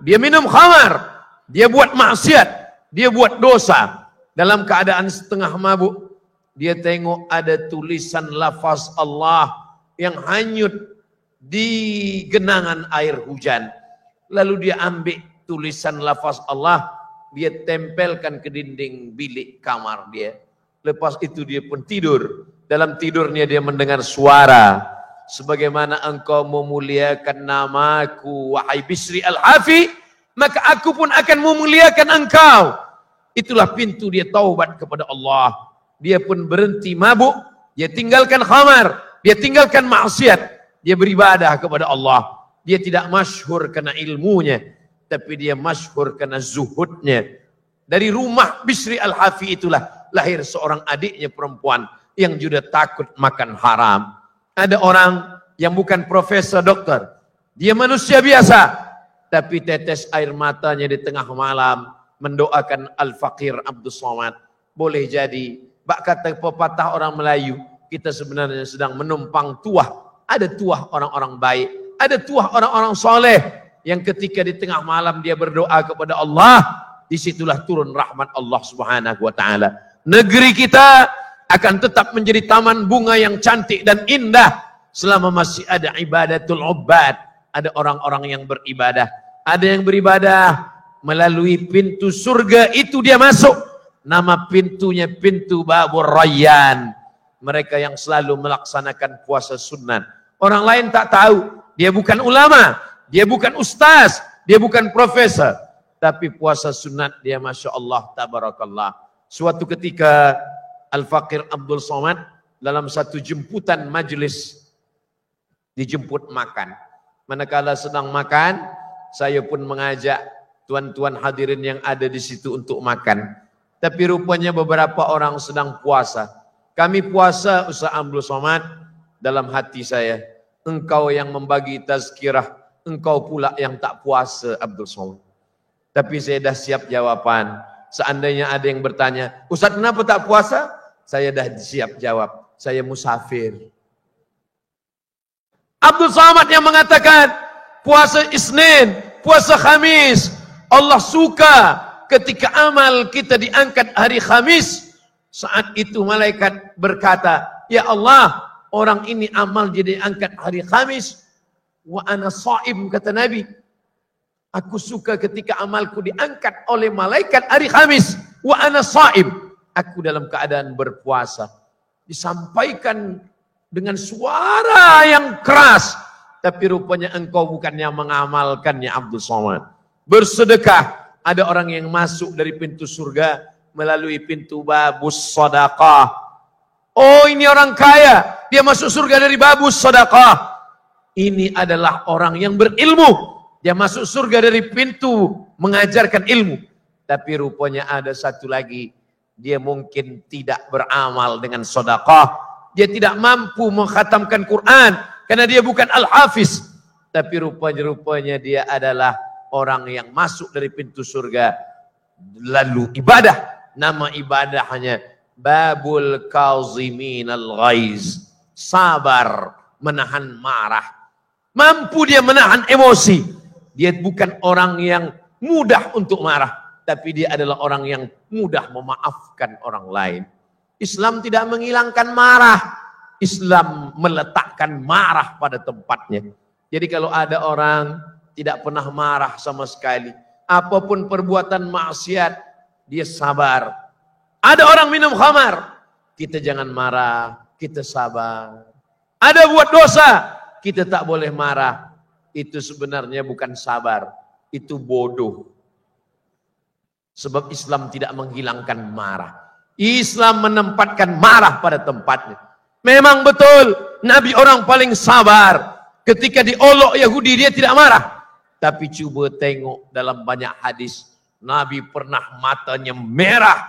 dia minum khamar, dia buat maksiat, dia buat dosa. Dalam keadaan setengah mabuk, dia tengok ada tulisan lafaz Allah yang hanyut di genangan air hujan. Lalu dia ambil tulisan lafaz Allah, dia tempelkan ke dinding bilik kamar dia. Lepas itu dia pun tidur. Dalam tidurnya dia mendengar suara, sebagaimana engkau memuliakan namaku wahai Bishri Al-Hafi, maka aku pun akan memuliakan engkau. Itulah pintu dia taubat kepada Allah. Dia pun berhenti mabuk, dia tinggalkan khamar, dia tinggalkan maksiat, dia beribadah kepada Allah. Dia tidak masyhur karena ilmunya, tapi dia masyhur karena zuhudnya. Dari rumah Bishri Al-Hafi itulah lahir seorang adiknya perempuan yang juga takut makan haram. Ada orang yang bukan profesor dokter, dia manusia biasa, tapi tetes air matanya di tengah malam mendoakan Al-Faqir Abdul Somad. Boleh jadi, bak kata pepatah orang Melayu, kita sebenarnya sedang menumpang tuah. Ada tuah orang-orang baik, ada tuah orang-orang soleh, yang ketika di tengah malam dia berdoa kepada Allah, disitulah turun rahmat Allah Subhanahu wa ta'ala. Negeri kita akan tetap menjadi taman bunga yang cantik dan indah selama masih ada ibadatul ubbad. Ada orang-orang yang beribadah. Ada yang beribadah melalui pintu surga, itu dia masuk. Nama pintunya pintu Babur Rayyan. Mereka yang selalu melaksanakan puasa sunat. Orang lain tak tahu. Dia bukan ulama, dia bukan ustaz, dia bukan profesor. Tapi puasa sunat dia Masya Allah, tabarakallah. Suatu ketika Al-Faqir Abdul Somad dalam satu jemputan majlis dijemput makan. Manakala sedang makan, saya pun mengajak tuan-tuan hadirin yang ada di situ untuk makan. Tapi rupanya beberapa orang sedang puasa. Kami puasa Ustaz Abdul Somad. Dalam hati saya, engkau yang membagi tazkirah, engkau pula yang tak puasa Abdul Somad. Tapi saya dah siap jawapan. Seandainya ada yang bertanya, Ustaz kenapa tak puasa? Saya dah siap jawab, saya musafir. Abdul Somad yang mengatakan, puasa Isnin, puasa Khamis, Allah suka ketika amal kita diangkat hari Khamis. Saat itu malaikat berkata, ya Allah, orang ini amal jadi angkat hari Khamis. Wa ana shaim, kata Nabi. Aku suka ketika amalku diangkat oleh malaikat hari Khamis. Wa ana shaim. Aku dalam keadaan berpuasa. Disampaikan dengan suara yang keras. Tapi rupanya engkau bukan yang mengamalkannya Abdul Somad. Bersedekah. Ada orang yang masuk dari pintu surga melalui pintu babus sedekah. Oh, ini orang kaya. Dia masuk surga dari babus sedekah. Ini adalah orang yang berilmu. Dia masuk surga dari pintu mengajarkan ilmu. Tapi rupanya ada satu lagi. Dia mungkin tidak beramal dengan sedekah. Dia tidak mampu mengkhatamkan Quran karena dia bukan al-hafiz. Tapi rupanya dia adalah orang yang masuk dari pintu surga lalu ibadah. Nama ibadahnya Babul Kazimin Al-Ghaiz. Sabar, menahan marah. Mampu dia menahan emosi. Dia bukan orang yang mudah untuk marah, tapi dia adalah orang yang mudah memaafkan orang lain. Islam tidak menghilangkan marah. Islam meletakkan marah pada tempatnya. Jadi kalau ada orang tidak pernah marah sama sekali, apapun perbuatan maksiat, dia sabar. Ada orang minum khamar, kita jangan marah, kita sabar. Ada buat dosa, kita tak boleh marah. Itu sebenarnya bukan sabar, itu bodoh. Sebab Islam tidak menghilangkan marah. Islam menempatkan marah pada tempatnya. Memang betul, Nabi orang paling sabar. Ketika diolok Yahudi dia tidak marah. Tapi coba tengok dalam banyak hadis, Nabi pernah matanya merah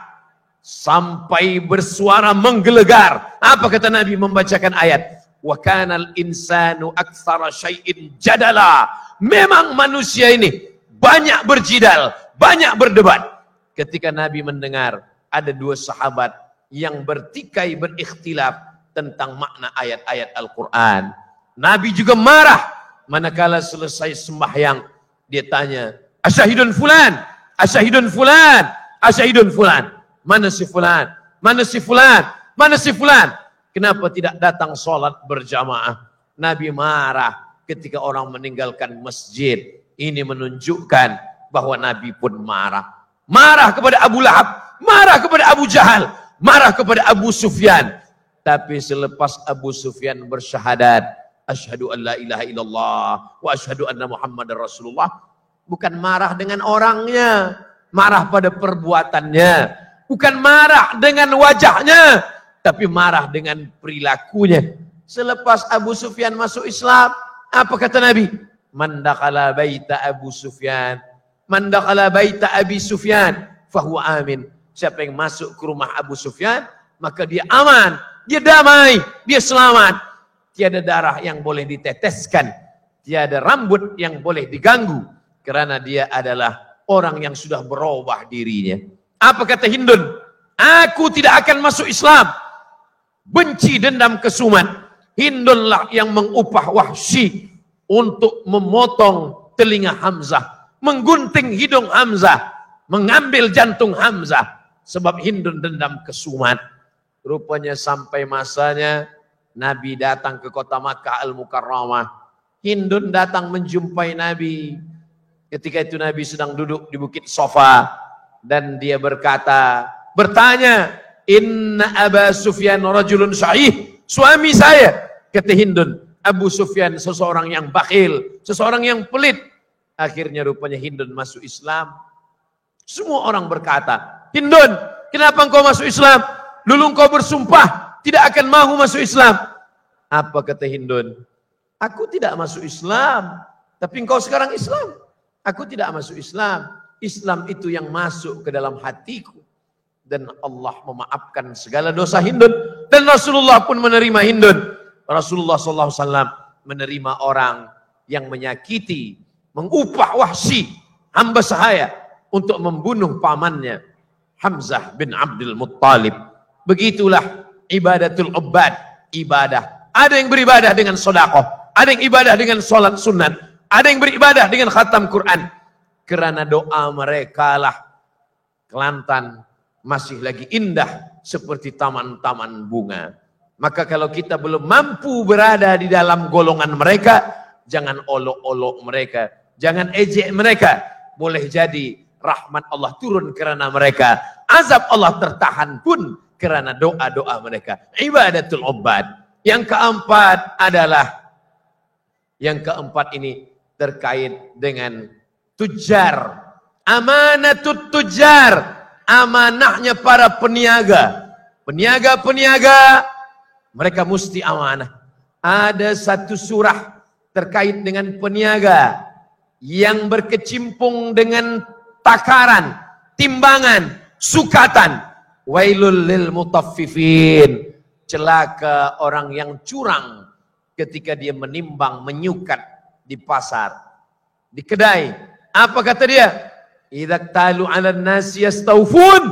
sampai bersuara menggelegar. Apa kata Nabi membacakan ayat? Wa kanal insanu aktsara syai'in jadala. Memang manusia ini banyak berjidal, banyak berdebat. Ketika Nabi mendengar ada dua sahabat yang bertikai berikhtilaf tentang makna ayat-ayat Al-Quran, Nabi juga marah. Manakala selesai sembahyang, dia tanya, asyahidun fulan, asyahidun fulan, asyahidun fulan. Mana si fulan? Mana si fulan? Mana si fulan? Kenapa tidak datang sholat berjamaah? Nabi marah ketika orang meninggalkan masjid. Ini menunjukkan bahwa Nabi pun marah. Marah kepada Abu Lahab, marah kepada Abu Jahal, marah kepada Abu Sufyan. Tapi selepas Abu Sufyan bersyahadat, asyhadu an la ilaha illallah wa asyhadu anna Muhammadar Rasulullah, bukan marah dengan orangnya, marah pada perbuatannya, bukan marah dengan wajahnya, tapi marah dengan perilakunya. Selepas Abu Sufyan masuk Islam, apa kata Nabi? Man dakhala baita Abu Sufyan, man dakhala baita Abi Sufyan fahuwa amin. Siapa yang masuk ke rumah Abu Sufyan, maka dia aman, dia damai, dia selamat. Tiada darah yang boleh diteteskan, tiada rambut yang boleh diganggu, karena dia adalah orang yang sudah berubah dirinya. Apa kata Hindun? Aku tidak akan masuk Islam. Benci, dendam, kesumat. Hindunlah yang mengupah Wahsy untuk memotong telinga Hamzah, menggunting hidung Hamzah, mengambil jantung Hamzah, sebab Hindun dendam kesumat. Rupanya sampai masanya Nabi datang ke kota Makkah Al-Mukarramah. Hindun datang menjumpai Nabi. Ketika itu Nabi sedang duduk di Bukit Sofa. Dan dia bertanya, Inna Aba Sufyan rajulun sahih. Suami saya, kata Hindun, Abu Sufyan seseorang yang bakhil, seseorang yang pelit. Akhirnya rupanya Hindun masuk Islam. Semua orang berkata, Hindun, kenapa engkau masuk Islam? Dulu engkau bersumpah tidak akan mahu masuk Islam. Apa kata Hindun? Aku tidak masuk Islam, tapi engkau sekarang Islam. Aku tidak masuk Islam. Islam itu yang masuk ke dalam hatiku. Dan Allah memaafkan segala dosa Hindun. Dan Rasulullah pun menerima Hindun. Rasulullah SAW menerima orang yang menyakiti, mengupah Wahsy, hamba sahaya, untuk membunuh pamannya, Hamzah bin Abdul Muttalib. Begitulah ibadatul ubbad, ibadah. Ada yang beribadah dengan sedekah, ada yang ibadah dengan salat sunat, ada yang beribadah dengan khatam Quran. Kerana doa mereka lah Kelantan masih lagi indah seperti taman-taman bunga. Maka kalau kita belum mampu berada di dalam golongan mereka, jangan olok-olok mereka, jangan ejek mereka. Boleh jadi rahmat Allah turun kerana mereka, azab Allah tertahan pun kerana doa-doa mereka. Ibadatul ubbad. Yang keempat ini terkait dengan tujar. Amanatut tujar, amanahnya para peniaga. Peniaga-peniaga, mereka mesti amanah. Ada satu surah terkait dengan peniaga yang berkecimpung dengan takaran, timbangan, sukatan. Wailul lil mutaffifin. Celaka orang yang curang ketika dia menimbang, menyukat di pasar, di kedai. Apa kata dia? Idza talu 'alan nasi yastawfun.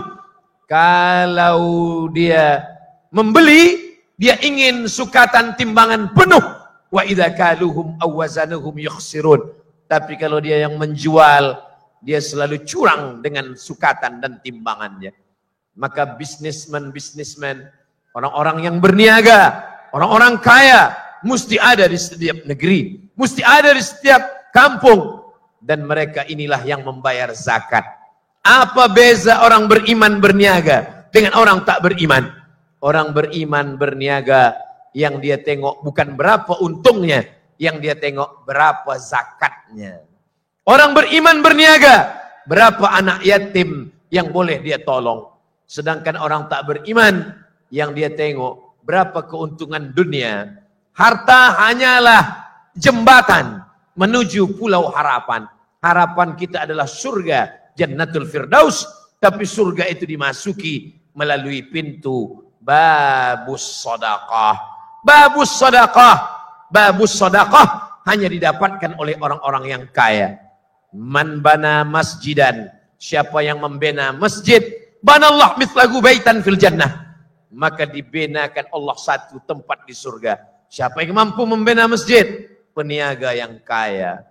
Kalau dia membeli, dia ingin sukatan timbangan penuh. Wa idza kaluhum aw wazanuhum yukhsirun. Tapi kalau dia yang menjual, dia selalu curang dengan sukatan dan timbangannya. Maka bisnismen, orang-orang yang berniaga, orang-orang kaya, mesti ada di setiap negeri, mesti ada di setiap kampung. Dan mereka inilah yang membayar zakat. Apa beza orang beriman berniaga dengan orang tak beriman? Orang beriman berniaga, yang dia tengok bukan berapa untungnya, yang dia tengok berapa zakatnya. Orang beriman berniaga, berapa anak yatim yang boleh dia tolong. Sedangkan orang tak beriman, yang dia tengok berapa keuntungan dunia. Harta hanyalah jembatan menuju pulau harapan. Harapan kita adalah surga, Jannatul Firdaus. Tapi surga itu dimasuki melalui pintu babus sedekah. Babus sedekah. Babus sedekah hanya didapatkan oleh orang-orang yang kaya. Man bana masjidan, siapa yang membina masjid, banallah mithlahu baitan fil jannah, maka dibenakan Allah satu tempat di surga. Siapa yang mampu membina masjid? Peniaga yang kaya.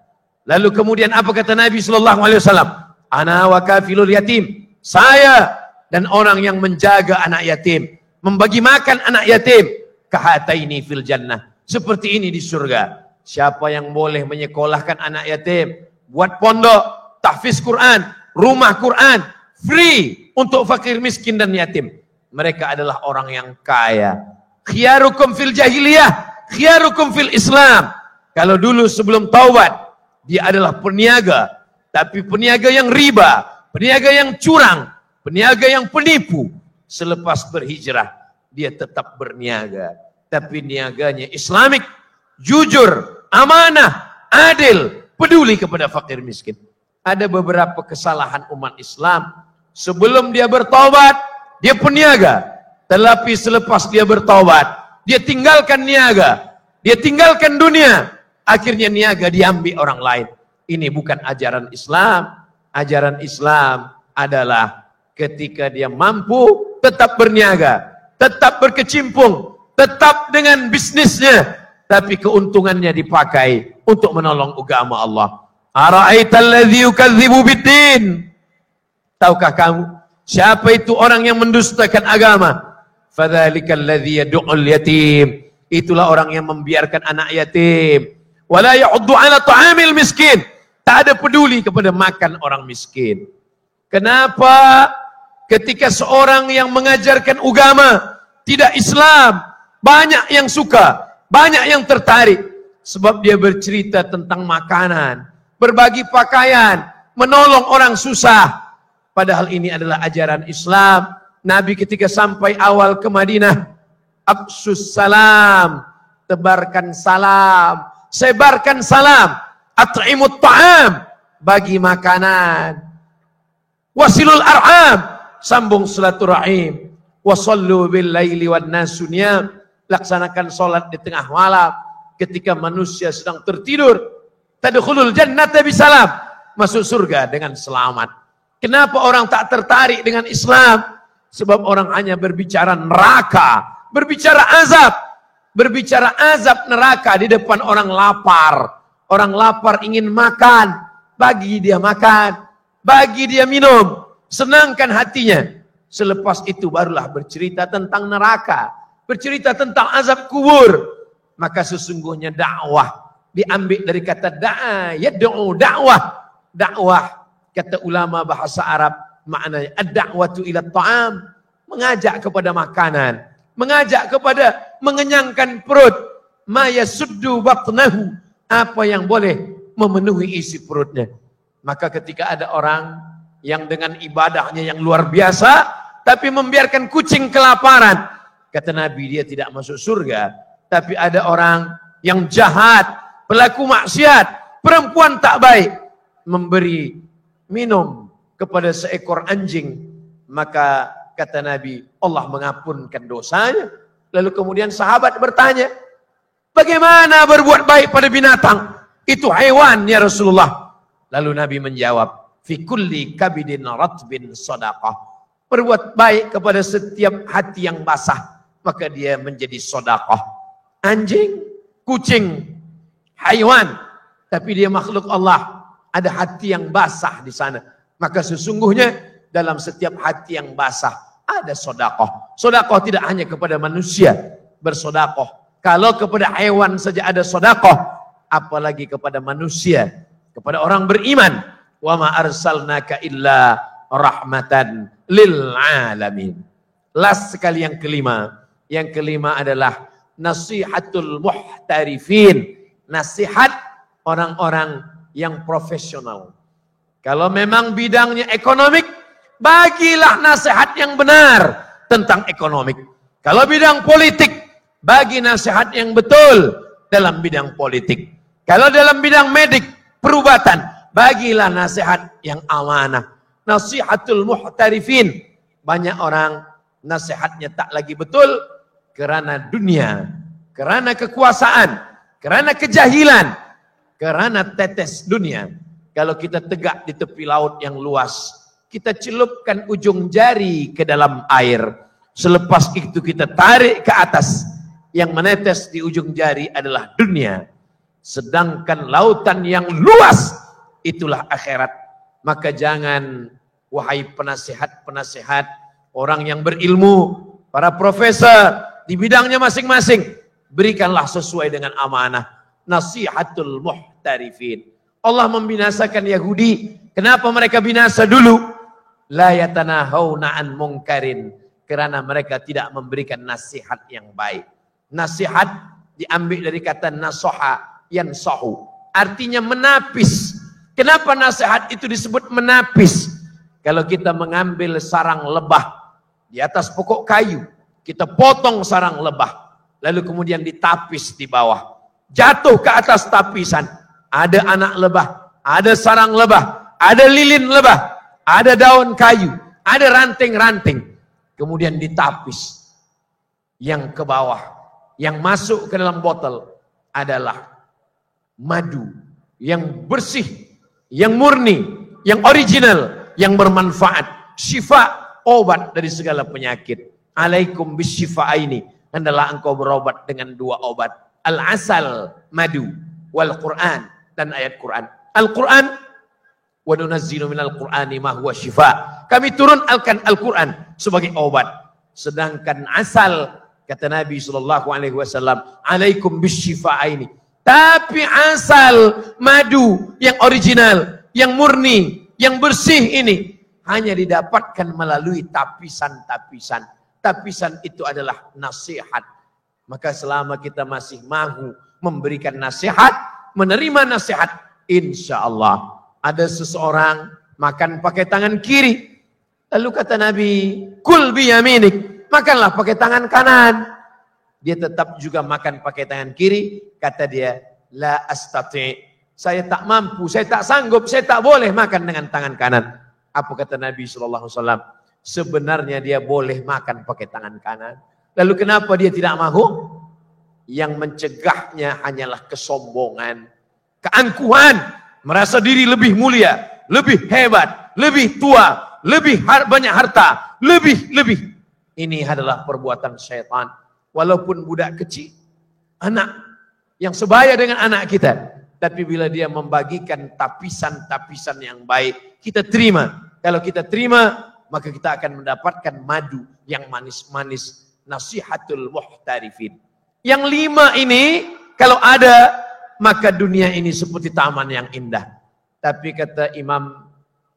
Lalu kemudian apa kata Nabi sallallahu alaihi wasallam? Ana wa kafilul yatim. Saya dan orang yang menjaga anak yatim, membagi makan anak yatim, kahataini fil jannah. Seperti ini di surga. Siapa yang boleh menyekolahkan anak yatim, buat pondok, tahfiz Quran, rumah Quran, free untuk fakir miskin dan yatim. Mereka adalah orang yang kaya. Khiyarukum fil jahiliyah, khiyarukum fil Islam. Kalau dulu sebelum taubat, dia adalah peniaga, tapi peniaga yang riba, peniaga yang curang, peniaga yang penipu. Selepas berhijrah, dia tetap berniaga, tapi niaganya Islamik, jujur, amanah, adil, peduli kepada fakir miskin. Ada beberapa kesalahan umat Islam. Sebelum dia bertaubat, dia peniaga. Tetapi selepas dia bertaubat, dia tinggalkan niaga, dia tinggalkan dunia. Akhirnya niaga diambil orang lain. Ini bukan ajaran Islam. Ajaran Islam adalah ketika dia mampu, tetap berniaga, tetap berkecimpung, tetap dengan bisnisnya, tapi keuntungannya dipakai untuk menolong agama Allah. Ara'aital ladzi yukadzibu biddin. Tahukah kamu siapa itu orang yang mendustakan agama? Fadzalikal ladzi yad'ul yatim. Itulah orang yang membiarkan anak yatim. Wala ya'uddu 'ala ta'amil miskin. Tak ada peduli kepada makan orang miskin. Kenapa ketika seorang yang mengajarkan agama tidak Islam, banyak yang suka, banyak yang tertarik, sebab dia bercerita tentang makanan, berbagi pakaian, menolong orang susah. Padahal ini adalah ajaran Islam. Nabi ketika sampai awal ke Madinah, absus salam, tebarkan salam, sebarkan salam, at'imut ta'am, bagi makanan, wasilul arham, sambung silaturahim, wasallu bil laili wan nasu niyam, laksanakan salat di tengah malam ketika manusia sedang tertidur. Tadkhulul jannata bisalam, masuk surga dengan selamat. Kenapa orang tak tertarik dengan Islam? Sebab orang hanya berbicara neraka, berbicara azab, berbicara azab neraka di depan orang lapar. Orang lapar ingin makan, bagi dia makan, bagi dia minum, senangkan hatinya. Selepas itu barulah bercerita tentang neraka, bercerita tentang azab kubur. Maka sesungguhnya dakwah diambil dari kata da'a, yad'u dakwah. Dakwah, kata ulama bahasa Arab, maknanya ad-da'watu ila ta'am, mengajak kepada makanan, mengajak kepada mengenyangkan perut, ma yasuddu batnahu, apa yang boleh memenuhi isi perutnya. Maka ketika ada orang yang dengan ibadahnya yang luar biasa, tapi membiarkan kucing kelaparan, kata Nabi, dia tidak masuk surga. Tapi ada orang yang jahat, pelaku maksiat, perempuan tak baik, memberi minum kepada seekor anjing, maka kata Nabi, Allah mengampunkan dosanya. Lalu kemudian sahabat bertanya, bagaimana berbuat baik pada binatang? Itu hewan ya Rasulullah. Lalu Nabi menjawab, fi kulli kabidin ratbin sadaqah. Berbuat baik kepada setiap hati yang basah, maka dia menjadi sedekah. Anjing, kucing, haiwan, tapi dia makhluk Allah, ada hati yang basah di sana. Maka sesungguhnya dalam setiap hati yang basah ada sedekah. Sedekah tidak hanya kepada manusia bersedekah. Kalau kepada hewan saja ada sedekah, apalagi kepada manusia, kepada orang beriman. Wa ma arsalnaka illa rahmatan lil alamin. Last sekali yang kelima. Yang kelima adalah nasihatul muhtarifin. Nasihat orang-orang yang profesional. Kalau memang bidangnya ekonomik, bagilah nasihat yang benar tentang ekonomik. Kalau bidang politik, bagi nasihat yang betul dalam bidang politik. Kalau dalam bidang medik, perubatan, bagilah nasihat yang amanah. Nasihatul muhtarifin. Banyak orang nasihatnya tak lagi betul karena dunia, karena kekuasaan, karena kejahilan, karena tetes dunia. Kalau kita tegak di tepi laut yang luas, kita celupkan ujung jari ke dalam air. Selepas itu kita tarik ke atas. Yang menetes di ujung jari adalah dunia. Sedangkan lautan yang luas, itulah akhirat. Maka jangan, wahai penasihat-penasihat, orang yang berilmu, para profesor, di bidangnya masing-masing, berikanlah sesuai dengan amanah. Nasihatul muhtarifin. Allah membinasakan Yahudi. Kenapa mereka binasa dulu? La yatanahawna an mungkarin. Karena mereka tidak memberikan nasihat yang baik. Nasihat diambil dari kata nasoha, yansahu, artinya menapis. Kenapa nasihat itu disebut menapis? Kalau kita mengambil sarang lebah di atas pokok kayu, kita potong sarang lebah, lalu kemudian ditapis di bawah, jatuh ke atas tapisan, ada anak lebah, ada sarang lebah, ada lilin lebah, ada daun kayu, ada ranting-ranting, kemudian ditapis. Yang ke bawah, yang masuk ke dalam botol adalah madu yang bersih, yang murni, yang original, yang bermanfaat, syifa, obat dari segala penyakit. Alaikum bisyifa'aini, hendaklah engkau berobat dengan dua obat, al-asal, madu, wal Quran, dan ayat Quran. Al-Quran, wa nunazzilu minal Qur'ani ma huwa syifa. Kami turunkan Al-Quran sebagai obat. Sedangkan asal, kata Nabi SAW, alaikum bisyifa'aini. Tapi asal madu yang original, yang murni, yang bersih ini hanya didapatkan melalui tapisan-tapisan. Tapisan itu adalah nasihat. Maka selama kita masih mahu memberikan nasihat, menerima nasihat, insya Allah ada seseorang makan pakai tangan kiri. Lalu kata Nabi, kul biyaminik, makanlah pakai tangan kanan. Dia tetap juga makan pakai tangan kiri. Kata dia, la astati', saya tak mampu, saya tak sanggup, saya tak boleh makan dengan tangan kanan. Apa kata Nabi SAW? Sebenarnya dia boleh makan pakai tangan kanan. Lalu kenapa dia tidak mahu? Yang mencegahnya hanyalah kesombongan, keangkuhan, merasa diri lebih mulia, lebih hebat, lebih tua, lebih banyak harta, lebih. Ini adalah perbuatan syaitan. Walaupun budak kecil, anak yang sebaya dengan anak kita, tapi bila dia membagikan tapisan-tapisan yang baik, kita terima. Kalau kita terima, maka kita akan mendapatkan madu yang manis-manis. Nasihatul muhtarifin. Yang 5 ini, kalau ada, maka dunia ini seperti taman yang indah. Tapi kata Imam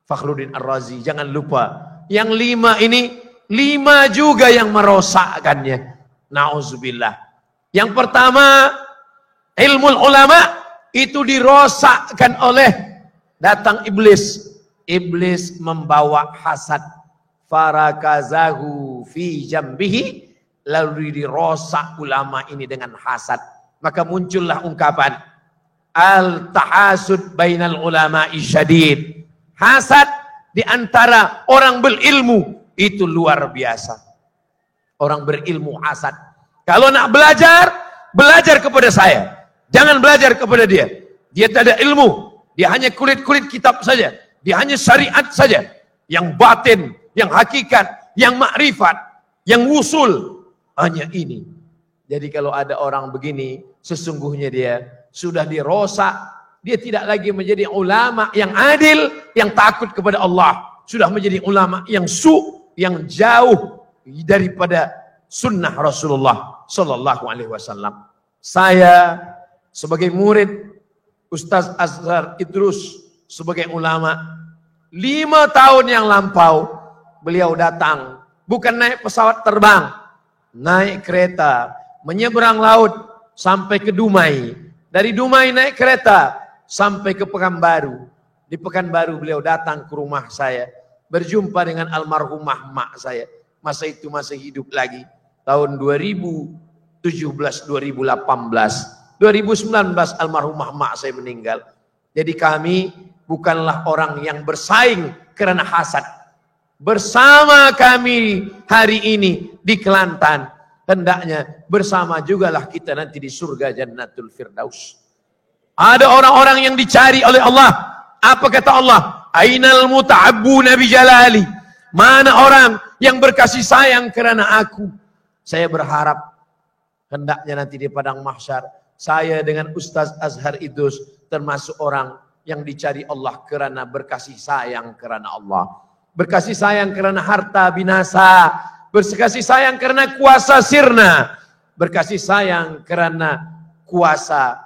Fakhruddin Ar-Razi, jangan lupa, yang 5 ini, 5 juga yang merosakkannya. Na'udzubillah. Yang pertama, ilmu ulama itu dirosakkan oleh datang iblis. Iblis membawa hasad. Farakazahu fi jambihi. Lalu dirosak ulama ini dengan hasad. Maka muncullah ungkapan al-tahasud bainal ulama isyadid. Hasad di antara orang berilmu itu luar biasa. Orang berilmu hasad. Kalau nak belajar, belajar kepada saya. Jangan belajar kepada dia. Dia tak ada ilmu. Dia hanya kulit-kulit kitab saja. Dia hanya syariat saja. Yang batin, yang hakikat, yang makrifat, yang wusul. Hanya ini. Jadi kalau ada orang begini, sesungguhnya dia sudah dirosak. Dia tidak lagi menjadi ulama yang adil, yang takut kepada Allah. Sudah menjadi ulama yang yang jauh daripada sunnah Rasulullah Sallallahu Alaihi Wasallam. Saya sebagai murid Ustaz Azhar Idrus sebagai ulama, 5 tahun yang lampau beliau datang, bukan naik pesawat terbang, naik kereta, menyeberang laut sampai ke Dumai. Dari Dumai naik kereta sampai ke Pekanbaru. Di Pekanbaru beliau datang ke rumah saya, berjumpa dengan almarhumah mak saya. Masa itu masih hidup lagi. Tahun 2017-2018. 2019 almarhumah mak saya meninggal. Jadi kami bukanlah orang yang bersaing karena hasad. Bersama kami hari ini di Kelantan, hendaknya bersama jugalah kita nanti di surga Jannatul Firdaus. Ada orang-orang yang dicari oleh Allah. Apa kata Allah? Ainal muta'abbuna bi jalali. Mana orang yang berkasih sayang karena aku? Saya berharap hendaknya nanti di padang mahsyar saya dengan Ustaz Azhar Idrus termasuk orang yang dicari Allah karena berkasih sayang karena Allah. Berkasih sayang karena harta binasa. Berkasih sayang karena kuasa sirna. Berkasih sayang karena kuasa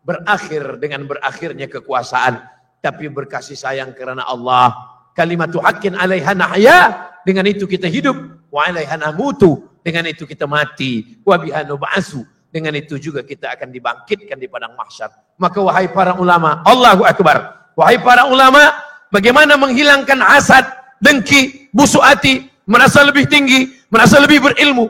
berakhir dengan berakhirnya kekuasaan. Tapi berkasih sayang karena Allah. Kalimatu haqqin 'alaiha nahya. Dengan itu kita hidup. Wa 'alaiha namutu. Dengan itu kita mati. Wa biha nub'atsu. Dengan itu juga kita akan dibangkitkan di padang mahsyar. Maka wahai para ulama, Allahu Akbar. Wahai para ulama, bagaimana menghilangkan hasad, dengki, busuk hati, merasa lebih tinggi, merasa lebih berilmu.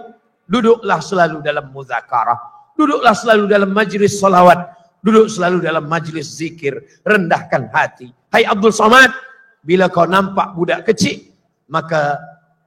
Duduklah selalu dalam muzakarah. Duduklah selalu dalam majlis salawat. Duduk selalu dalam majlis zikir. Rendahkan hati. Hai Abdul Somad, bila kau nampak budak kecil, maka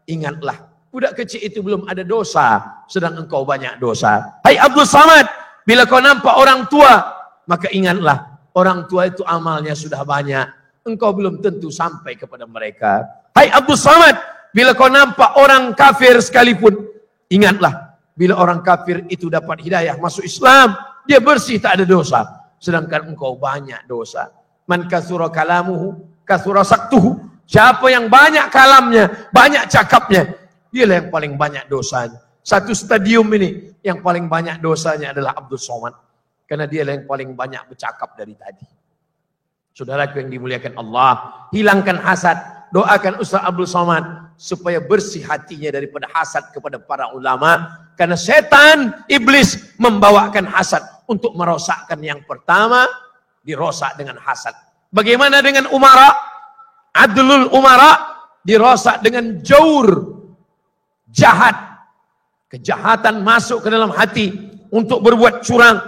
ingatlah. Budak kecil itu belum ada dosa, sedang engkau banyak dosa. Hai Abdul Somad, bila kau nampak orang tua, maka ingatlah. Orang tua itu amalnya sudah banyak. Engkau belum tentu sampai kepada mereka. Hai Abdul Somad, bila kau nampak orang kafir sekalipun, ingatlah. Bila orang kafir itu dapat hidayah masuk Islam, dia bersih, tak ada dosa. Sedangkan engkau banyak dosa. Man katsura kalamuhu, katsura saktuhu. Siapa yang banyak kalamnya, banyak cakapnya, dialah yang paling banyak dosanya. Satu stadium ini, yang paling banyak dosanya adalah Abdul Somad. Karena dialah yang paling banyak bercakap dari tadi. Saudaraku yang dimuliakan Allah, hilangkan hasad. Doakan Ustaz Abdul Somad supaya bersih hatinya daripada hasad kepada para ulama. Karena setan, iblis membawakan hasad untuk merosakkan. Yang pertama, dirosak dengan hasad. Bagaimana dengan umara? Adlul umara dirosak dengan jaur, jahat. Kejahatan masuk ke dalam hati untuk berbuat curang.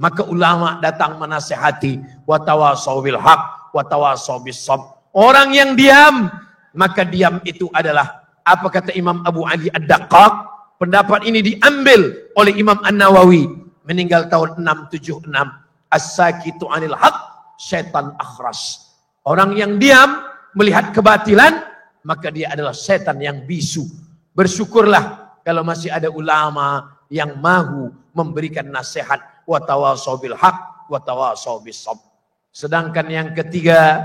Maka ulama datang menasihati. Wa tawassaw bil haq, wa tawassaw bis sabr. Orang yang diam, maka diam itu adalah, apa kata Imam Abu Ali Ad-Daqqaq? Pendapat ini diambil oleh Imam An-Nawawi, meninggal tahun 676. As-sakitu anil haq, syaitan akhras. Orang yang diam, melihat kebatilan, maka dia adalah setan yang bisu. Bersyukurlah kalau masih ada ulama yang mahu memberikan nasihat. Wa tawassaw bil haq, wa tawassaw bis sabr. Sedangkan yang ketiga,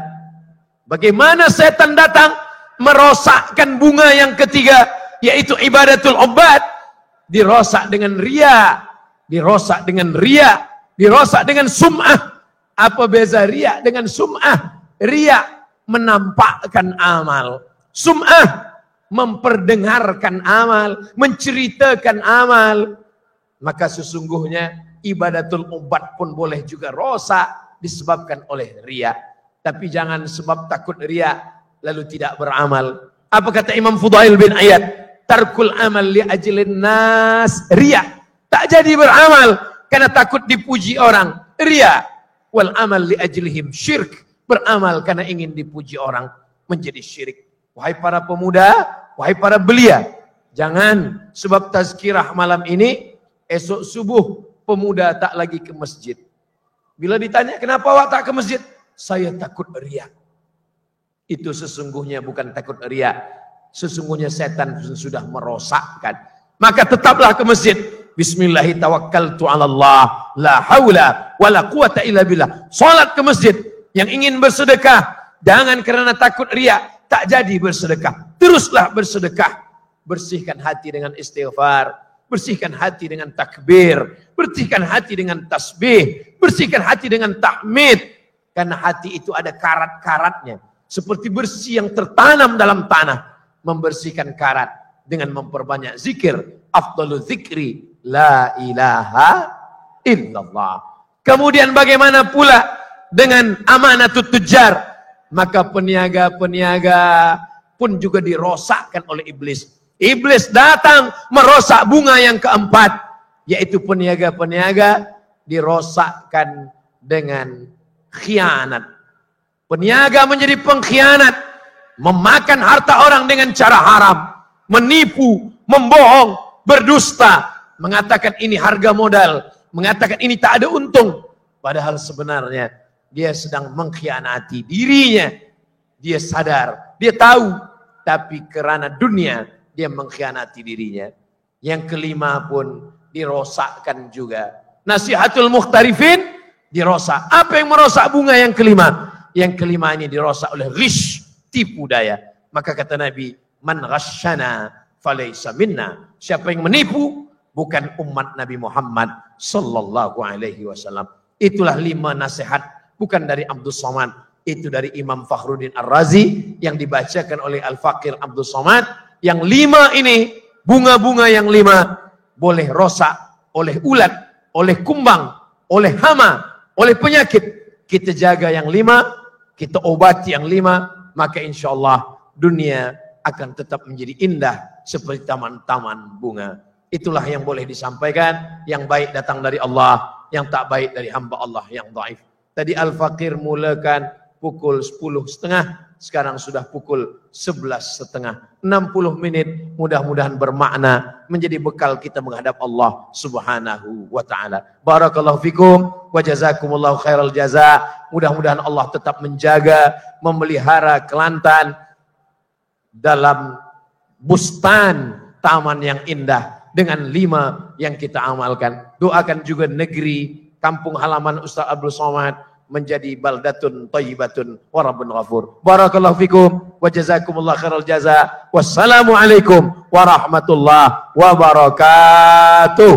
bagaimana setan datang merosakkan bunga yang ketiga, yaitu ibadatul ubad. Dirosak dengan ria, dirosak dengan ria, dirosak dengan sum'ah. Apa beza ria dengan sum'ah? Ria menampakkan amal, sum'ah memperdengarkan amal, menceritakan amal. Maka sesungguhnya ibadatul ubad pun boleh juga rosak disebabkan oleh ria. Tapi jangan sebab takut ria lalu tidak beramal. Apa kata Imam Fudail bin Iyad? Tarkul amal li ajlin nas ria. Tak jadi beramal karena takut dipuji orang. Ria. Wal amal li ajlihim syirk. Beramal karena ingin dipuji orang menjadi syirik. Wahai para pemuda, wahai para belia, jangan sebab tazkirah malam ini, esok subuh pemuda tak lagi ke masjid. Bila ditanya kenapa awak tak ke masjid? Saya takut riya. Itu sesungguhnya bukan takut riya. Sesungguhnya setan sudah merosakkan. Maka tetaplah ke masjid. Bismillahi tawakkaltu ala Allah. La hawla wa la quwata illa billah. Salat ke masjid. Yang ingin bersedekah, jangan karena takut riya, tak jadi bersedekah. Teruslah bersedekah. Bersihkan hati dengan istighfar. Bersihkan hati dengan takbir. Bersihkan hati dengan tasbih. Bersihkan hati dengan tahmid. Karena hati itu ada karat-karatnya. Seperti bersih yang tertanam dalam tanah. Membersihkan karat dengan memperbanyak zikir. Afdalu zikri la ilaha illallah. Kemudian bagaimana pula dengan amanatut tujar? Maka peniaga-peniaga pun juga dirosakkan oleh iblis. Iblis datang merosak bunga yang keempat, yaitu peniaga-peniaga dirosakkan dengan khianat. Peniaga menjadi pengkhianat, memakan harta orang dengan cara haram, menipu, membohong, berdusta, mengatakan ini harga modal, mengatakan ini tak ada untung. Padahal sebenarnya dia sedang mengkhianati dirinya. Dia sadar, dia tahu, tapi karena dunia dia mengkhianati dirinya. Yang kelima pun dirosakkan juga. Nasihatul mukhtarifin dirosak. Apa yang merosak bunga yang kelima? Yang kelima ini dirosak oleh ghish, tipu daya. Maka kata Nabi, man ghasyana falaysa minna. Siapa yang menipu bukan umat Nabi Muhammad sallallahu alaihi wasallam. Itulah 5 nasihat, bukan dari Abdul Somad, itu dari Imam Fakhruddin Ar-Razi yang dibacakan oleh Al-Faqir Abdul Somad. Yang 5 ini, bunga-bunga yang 5 boleh rosak oleh ulat, oleh kumbang, oleh hama, oleh penyakit. Kita jaga yang 5, kita obati yang 5, maka insya Allah dunia akan tetap menjadi indah seperti taman-taman bunga. Itulah yang boleh disampaikan. Yang baik datang dari Allah, yang tak baik dari hamba Allah yang dhaif. Tadi Al-Faqir mulakan pukul 10.30, sekarang sudah pukul 11.30. 60 menit mudah-mudahan bermakna, menjadi bekal kita menghadap Allah Subhanahu wa taala. Barakallahu fikum wa jazakumullahu khairal jaza. Mudah-mudahan Allah tetap menjaga, memelihara Kelantan dalam bustan taman yang indah dengan 5 yang kita amalkan. Doakan juga negeri kampung halaman Ustaz Abdul Somad menjadi baldatun thayyibatun wa rabbun ghafur. Barakallahu fikum wa jazakumullahu khairal jaza. Wassalamu alaikum warahmatullahi wabarakatuh.